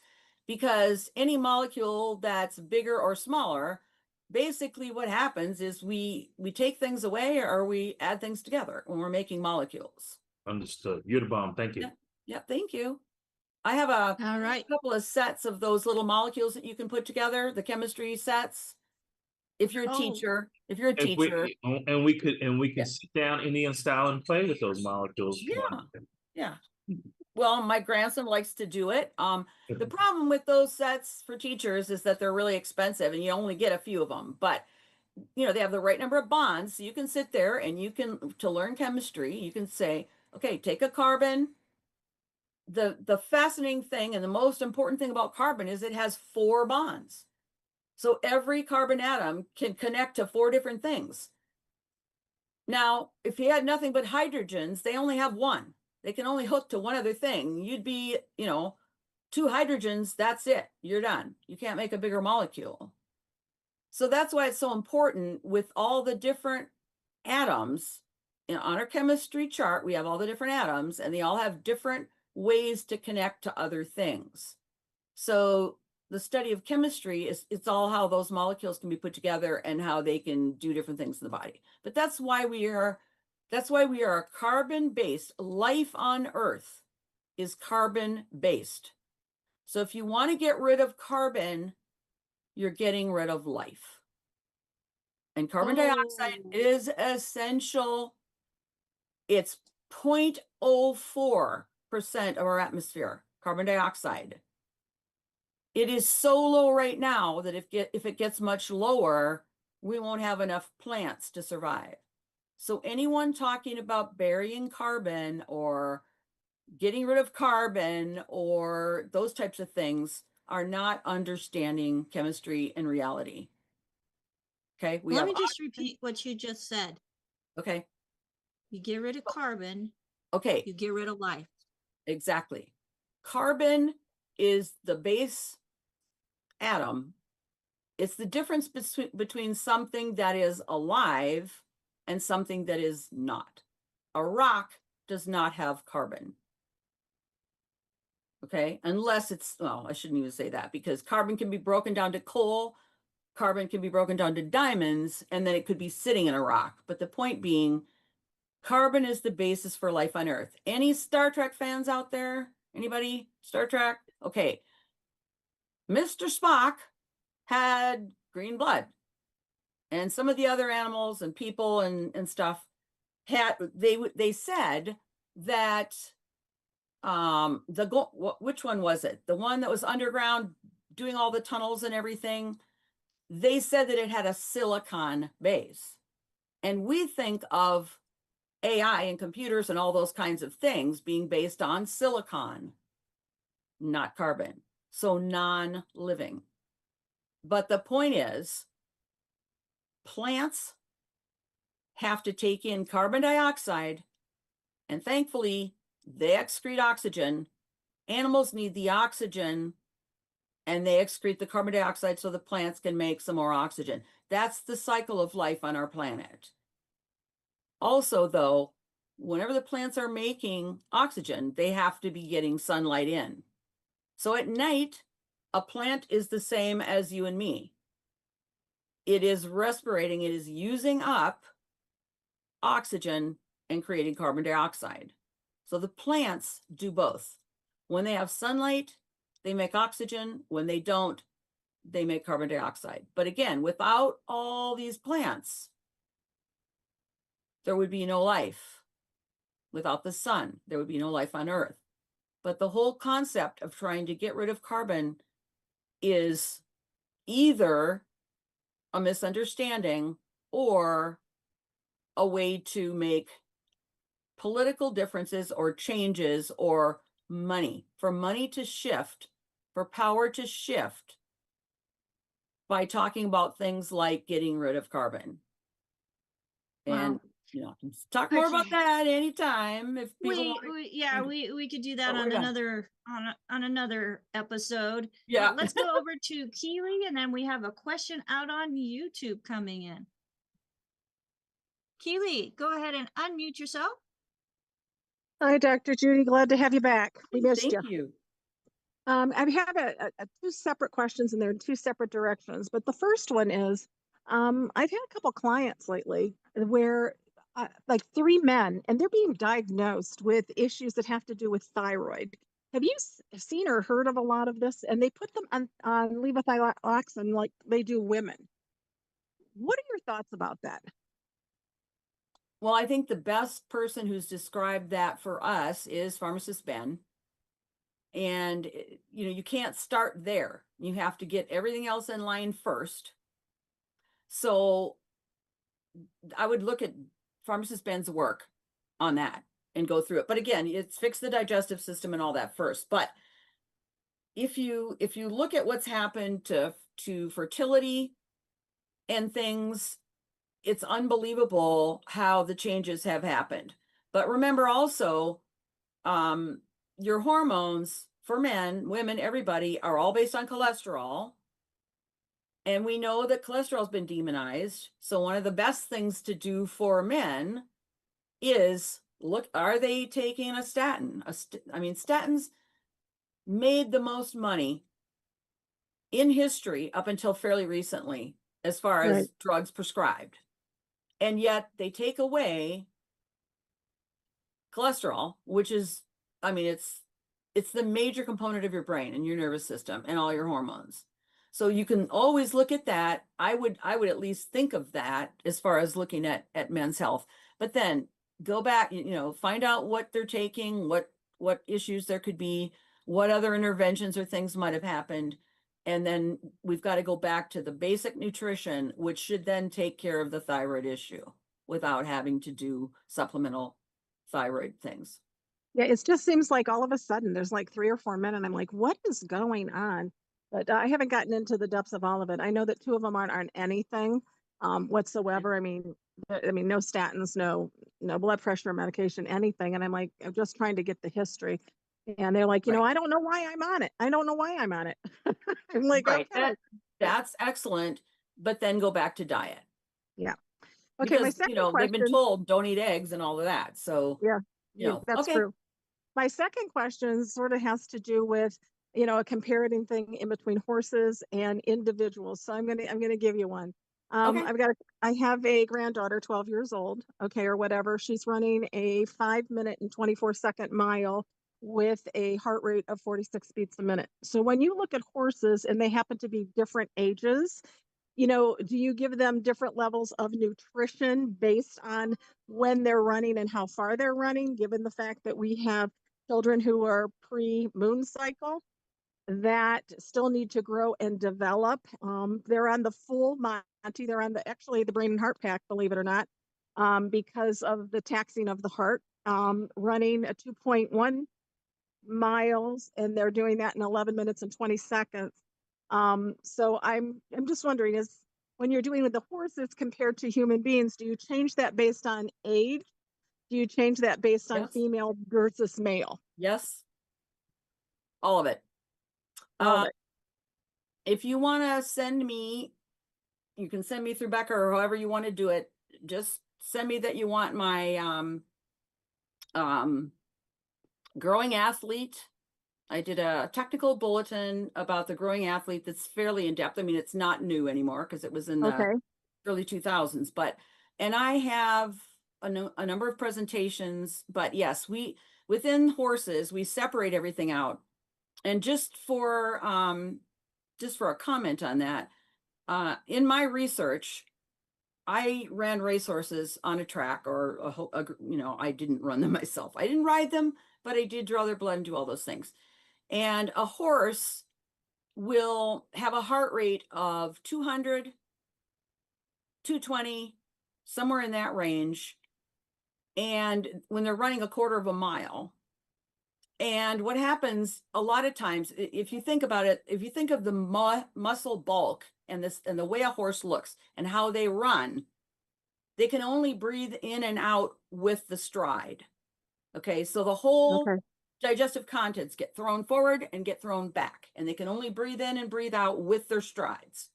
because any molecule that's bigger or smaller, basically what happens is we take things away or we add things together when we're making molecules. Understood. You're the bomb. Thank you. Yeah, thank you. I have a All right. couple of sets of those little molecules that you can put together, the chemistry sets. If you're a Oh. teacher, if you're a If teacher, we could Yeah. sit down Indian style and play with those molecules. yeah. Well, my grandson likes to do it. The problem with those sets for teachers is that they're really expensive and you only get a few of them, but you know, they have the right number of bonds. So you can sit there and you can, to learn chemistry, you can say, okay, take a carbon. The fascinating thing and the most important thing about carbon is it has 4 bonds. So every carbon atom can connect to 4 different things. Now, if you had nothing but hydrogens, they only have 1. They can only hook to one other thing. You'd be, you know, 2 hydrogens, that's it. You're done. You can't make a bigger molecule. So that's why it's so important with all the different atoms. You know, on our chemistry chart, we have all the different atoms and they all have different ways to connect to other things. So the study of chemistry it's all how those molecules can be put together and how they can do different things in the body. But that's why we are a carbon-based. Life on Earth is carbon-based. So if you want to get rid of carbon, you're getting rid of life. And carbon dioxide is essential. It's 0.04% of our atmosphere, carbon dioxide. It is so low right now that if it gets much lower, we won't have enough plants to survive. So anyone talking about burying carbon or getting rid of carbon or those types of things are not understanding chemistry and reality. Okay, Let me just repeat what you just said. Okay. You get rid of carbon, Okay. you get rid of life. Exactly. Carbon is the base atom. It's the difference between something that is alive and something that is not. A rock does not have carbon. Okay, unless it's, well, I shouldn't even say that because carbon can be broken down to coal, carbon can be broken down to diamonds, and then it could be sitting in a rock. But the point being, carbon is the basis for life on Earth. Any Star Trek fans out there? Anybody? Star Trek? Okay. Mr. Spock had green blood. And some of the other animals and people and stuff had, they said that which one was it? The one that was underground doing all the tunnels and everything. They said that it had a silicon base. And we think of AI and computers and all those kinds of things being based on silicon, not carbon. So non-living. But the point is, plants have to take in carbon dioxide, and thankfully, they excrete oxygen. Animals need the oxygen, and they excrete the carbon dioxide so the plants can make some more oxygen. That's the cycle of life on our planet. Also, though, whenever the plants are making oxygen, they have to be getting sunlight in. So at night, a plant is the same as you and me. It is respirating, it is using up oxygen and creating carbon dioxide. So the plants do both. When they have sunlight, they make oxygen. When they don't, they make carbon dioxide. But again, without all these plants, there would be no life. Without the sun, there would be no life on Earth. But the whole concept of trying to get rid of carbon is either a misunderstanding or a way to make political differences or changes or money, for money to shift, for power to shift by talking about things like getting rid of carbon. And, Wow. you know, I can talk more about Okay. that anytime if people want to. We could do that Oh, on yeah. another on another episode. Yeah. Let's go over to Keely, and then we have a question out on YouTube coming in. Keely, go ahead and unmute yourself. Hi, Dr. Judy. Glad to have you back. We missed you. Thank you. I have two separate questions, and they're in two separate directions. But the first one is, I've had a couple clients lately where, like 3 men, and they're being diagnosed with issues that have to do with thyroid. Have you seen or heard of a lot of this? And they put them on levothyroxine like they do women. What are your thoughts about that? Well, I think the best person who's described that for us is pharmacist Ben. And, you know, you can't start there. You have to get everything else in line first. So I would look at pharmacist Ben's work on that and go through it. But again, it's fix the digestive system and all that first. But if you look at what's happened to fertility and things, it's unbelievable how the changes have happened. But remember also, your hormones for men, women, everybody are all based on cholesterol. And we know that cholesterol has been demonized. So one of the best things to do for men is look, are they taking a statin? I mean, statins made the most money in history up until fairly recently, as far as drugs prescribed. And yet they take away cholesterol, which is, I mean, it's the major component of your brain and your nervous system and all your hormones. So you can always look at that. I would at least think of that as far as looking at men's health. But then go back, you know, find out what they're taking, what issues there could be, what other interventions or things might have happened. And then we've got to go back to the basic nutrition, which should then take care of the thyroid issue without having to do supplemental thyroid things. Yeah, it just seems like all of a sudden there's like 3 or 4 men, and I'm like, what is going on? But I haven't gotten into the depths of all of it. I know that 2 of them aren't on anything whatsoever. I mean, no statins, no blood pressure medication, anything. And I'm like, I'm just trying to get the history. And they're like, you know, I don't know why I'm on it. I don't know why I'm on it. I'm like, okay. That's excellent. But then go back to diet. Yeah. Okay. Because, my second question, they've been told don't eat eggs and all of that. So, that's true. My second question sort of has to do with, a comparative thing in between horses and individuals. So I'm gonna give you one. I have a granddaughter, 12 years old, or whatever. She's running a 5-minute and 24-second mile with a heart rate of 46 beats a minute. So when you look at horses and they happen to be different ages, do you give them different levels of nutrition based on when they're running and how far they're running, given the fact that we have children who are pre-moon cycle that still need to grow and develop? They're on the full Monty. They're on the brain and heart pack, believe it or not, because of the taxing of the heart, running a 2.1 miles, and they're doing that in 11 minutes and 20 seconds. So I'm just wondering, is when you're doing with the horses compared to human beings, do you change that based on age? Do you change that based on female versus male? Yes. All of it. If you want to send me, you can send me through Becca or however you want to do it. Just send me that you want my growing athlete. I did a technical bulletin about the growing athlete that's fairly in depth. I mean, it's not new anymore because it was in the early 2000s, and I have a number of presentations, but yes, within horses, we separate everything out. And just for a comment on that, in my research, I ran racehorses on a track I didn't run them myself. I didn't ride them, but I did draw their blood and do all those things. And a horse will have a heart rate of 200, 220, somewhere in that range. And when they're running a quarter of a mile, And what happens a lot of times, if you think about it, if you think of the muscle bulk and the way a horse looks and how they run, they can only breathe in and out with the stride. Okay, so the whole digestive contents get thrown forward and get thrown back, and they can only breathe in and breathe out with their strides.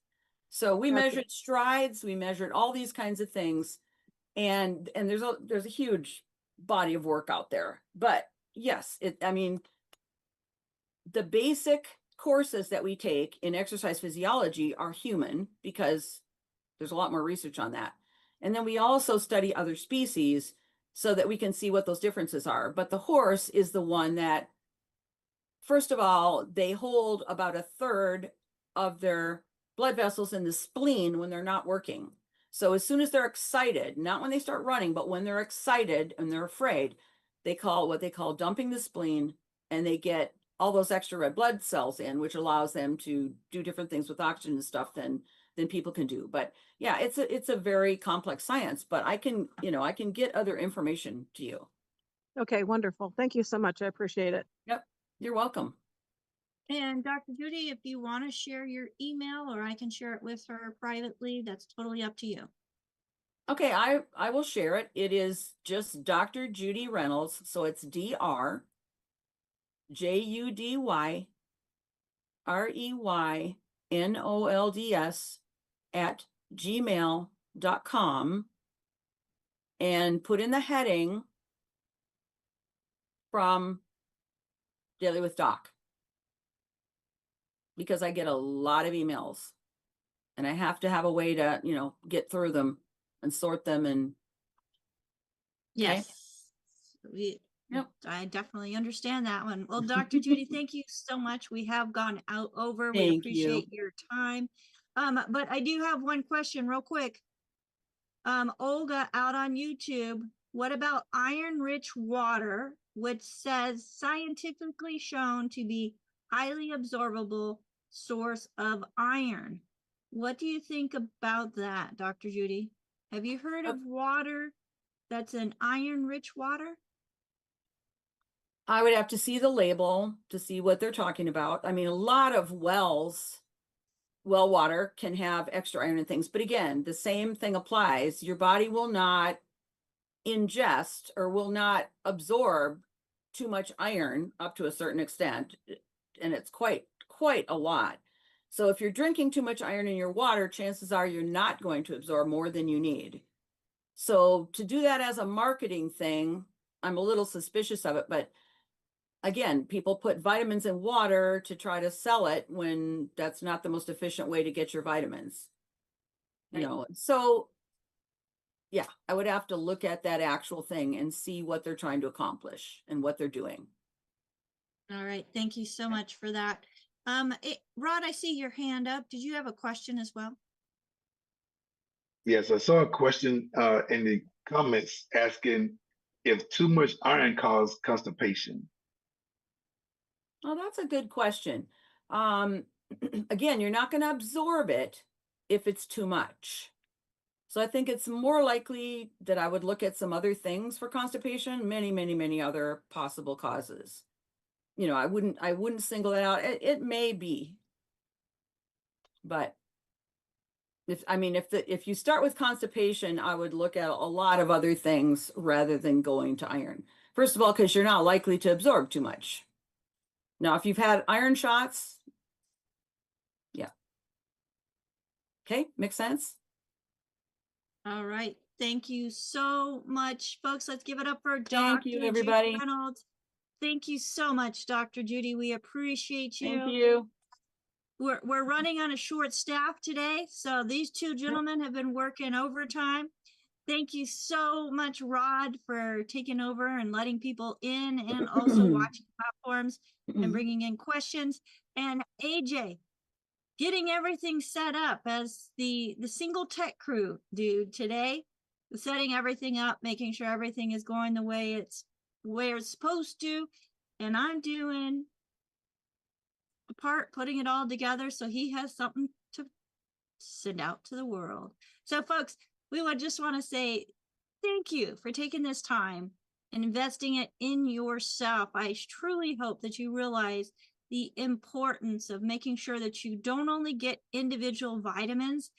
So we measured strides, we measured all these kinds of things, and there's a huge body of work out there. But yes, I mean, the basic courses that we take in exercise physiology are human, because there's a lot more research on that. And then we also study other species so that we can see what those differences are. But the horse is the one that, first of all, they hold about a third of their blood vessels in the spleen when they're not working. So as soon as they're excited, not when they start running, but when they're excited and they're afraid, they call what they call dumping the spleen, and they get all those extra red blood cells in, which allows them to do different things with oxygen and stuff than people can do. But yeah, it's a very complex science, but I can get other information to you. Okay, wonderful. Thank you so much. I appreciate it. Yep, you're welcome. And Dr. Judy, if you want to share your email, or I can share it with her privately, that's totally up to you. Okay, I will share it. It is just Dr. Judy Reynolds. So it's DrJudyReynolds@gmail.com, and put in the heading from Daily with Doc, because I get a lot of emails and I have to have a way to, get through them and sort them. And yes, I definitely understand that one. Well, Dr. Judy, thank you so much. We have gone over. We appreciate your time. But I do have one question real quick. Olga out on YouTube, what about iron-rich water, which says scientifically shown to be highly absorbable source of iron? What do you think about that, Dr. Judy? Have you heard of water that's an iron-rich water? I would have to see the label to see what they're talking about. I mean, a lot of well water can have extra iron and things, but again, the same thing applies. Your body will not ingest or will not absorb too much iron up to a certain extent, and it's quite a lot. So if you're drinking too much iron in your water, chances are you're not going to absorb more than you need. So to do that as a marketing thing, I'm a little suspicious of it. But again, people put vitamins in water to try to sell it when that's not the most efficient way to get your vitamins. So yeah, I would have to look at that actual thing and see what they're trying to accomplish and what they're doing. All right. Thank you so much for that. Rod, I see your hand up. Did you have a question as well? Yes, I saw a question in the comments asking if too much iron causes constipation. Oh, that's a good question. Again, you're not going to absorb it if it's too much. So I think it's more likely that I would look at some other things for constipation, many other possible causes. I wouldn't single it out. It may be, but if you start with constipation, I would look at a lot of other things rather than going to iron. First of all, because you're not likely to absorb too much. Now, if you've had iron shots, yeah. Okay, makes sense? All right. Thank you so much, folks. Let's give it up for Thank you, everybody. Judy Reynolds. Thank you so much, Dr. Judy. We appreciate you. Thank you. We're running on a short staff today, so these two gentlemen have been working overtime. Thank you so much, Rod, for taking over and letting people in, and also watching platforms and bringing in questions. And AJ, getting everything set up as the single tech crew do today, setting everything up, making sure everything is going the way it's supposed to. And I'm doing a part, putting it all together so he has something to send out to the world. So folks, we would just want to say thank you for taking this time investing it in yourself. I truly hope that you realize the importance of making sure that you don't only get individual vitamins,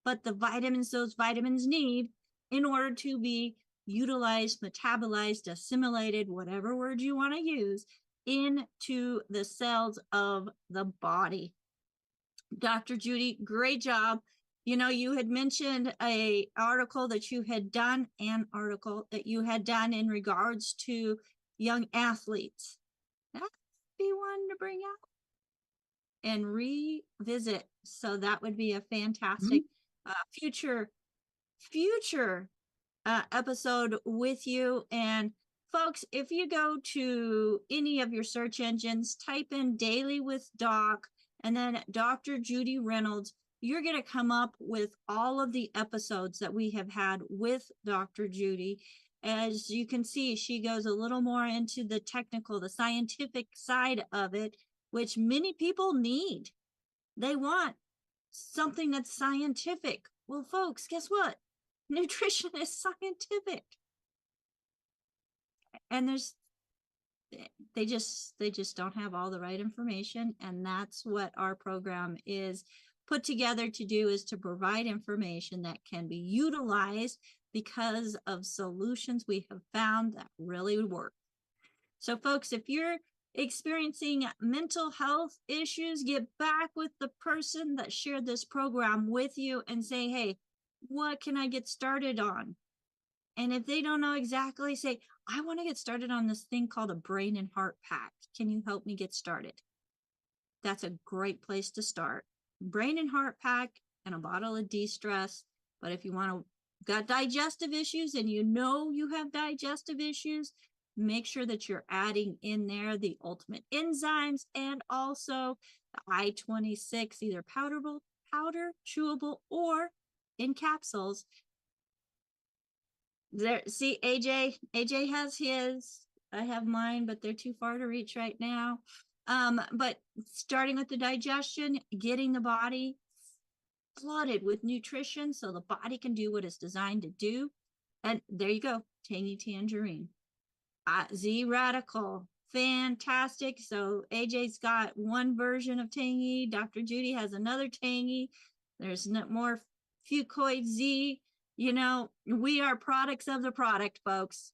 but the vitamins those vitamins need in order to be utilized, metabolized, assimilated, whatever word you want to use, into the cells of the body. Dr. Judy, great job. You know, you had mentioned an article that you had done in regards to young athletes. That'd be one to bring out and revisit. So that would be a fantastic future episode with you. And folks, if you go to any of your search engines, type in Daily with Doc and then Dr. Judy Reynolds, you're going to come up with all of the episodes that we have had with Dr. Judy. As you can see, she goes a little more into the technical, the scientific side of it, which many people need. They want something that's scientific. Well, folks, guess what? Nutrition is scientific. And they just don't have all the right information. And that's what our program is put together to do, is to provide information that can be utilized because of solutions we have found that really work. So folks, if you're experiencing mental health issues, get back with the person that shared this program with you and say, hey, what can I get started on? And if they don't know exactly, say, I want to get started on this thing called a brain and heart pack. Can you help me get started? That's a great place to start. Brain and heart pack and a bottle of de-stress. But if you got digestive issues and you know you have digestive issues, make sure that you're adding in there the ultimate enzymes and also the I-26, either powder, chewable, or in capsules. There, see, AJ has his, I have mine, but they're too far to reach right now. But starting with the digestion, getting the body flooded with nutrition so the body can do what it's designed to do. And there you go, tangy tangerine. Z Radical, fantastic. So AJ's got one version of tangy. Dr. Judy has another tangy. There's no more FucoidZ. You know, we are products of the product, folks,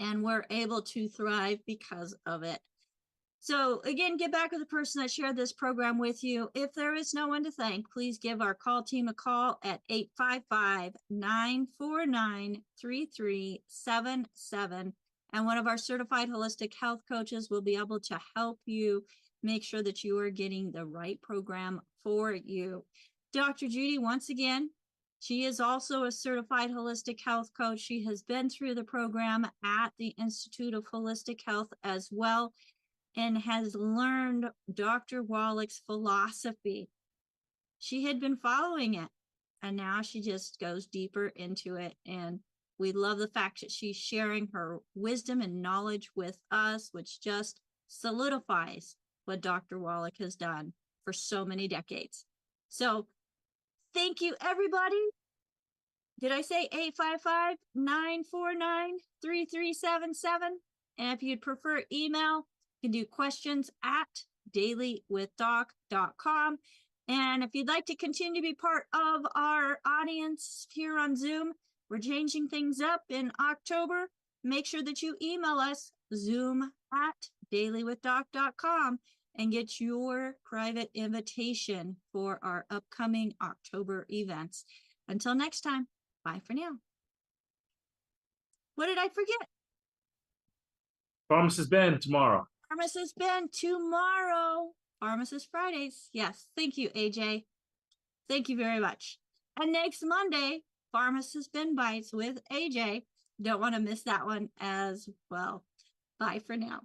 and we're able to thrive because of it. So again, get back with the person that shared this program with you. If there is no one to thank, please give our call team a call at 855-949-3377. And one of our certified holistic health coaches will be able to help you make sure that you are getting the right program for you. Dr. Judy, once again, she is also a certified holistic health coach. She has been through the program at the Institute of Holistic Health as well, and has learned Dr. Wallach's philosophy. She had been following it, and now she just goes deeper into it. And we love the fact that she's sharing her wisdom and knowledge with us, which just solidifies what Dr. Wallach has done for so many decades. So thank you, everybody. Did I say 855-949-3377? And if you'd prefer email, you can do questions at dailywithdoc.com. And if you'd like to continue to be part of our audience here on Zoom, we're changing things up in October. Make sure that you email us, zoom@dailywithdoc.com, and get your private invitation for our upcoming October events. Until next time, bye for now. What did I forget? Pharmacist Ben tomorrow. Pharmacist Ben tomorrow. Pharmacist Fridays. Yes. Thank you, AJ. Thank you very much. And next Monday, Pharmacist Ben Bites with AJ. Don't want to miss that one as well. Bye for now.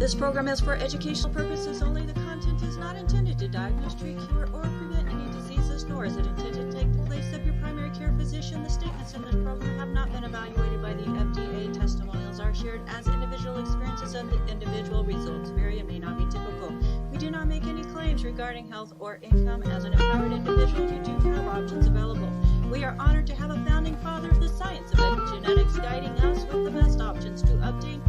This program is for educational purposes only. The content is not intended to diagnose, treat, cure, or prevent any diseases, nor is it intended to take the place of your primary care physician. The statements in this program have not been evaluated by the FDA. Testimonials are shared as individual experiences of the individual. Results vary and may not be typical. We do not make any claims regarding health or income. As an empowered individual, you do have options available. We are honored to have a founding father of the science of epigenetics guiding us with the best options to obtain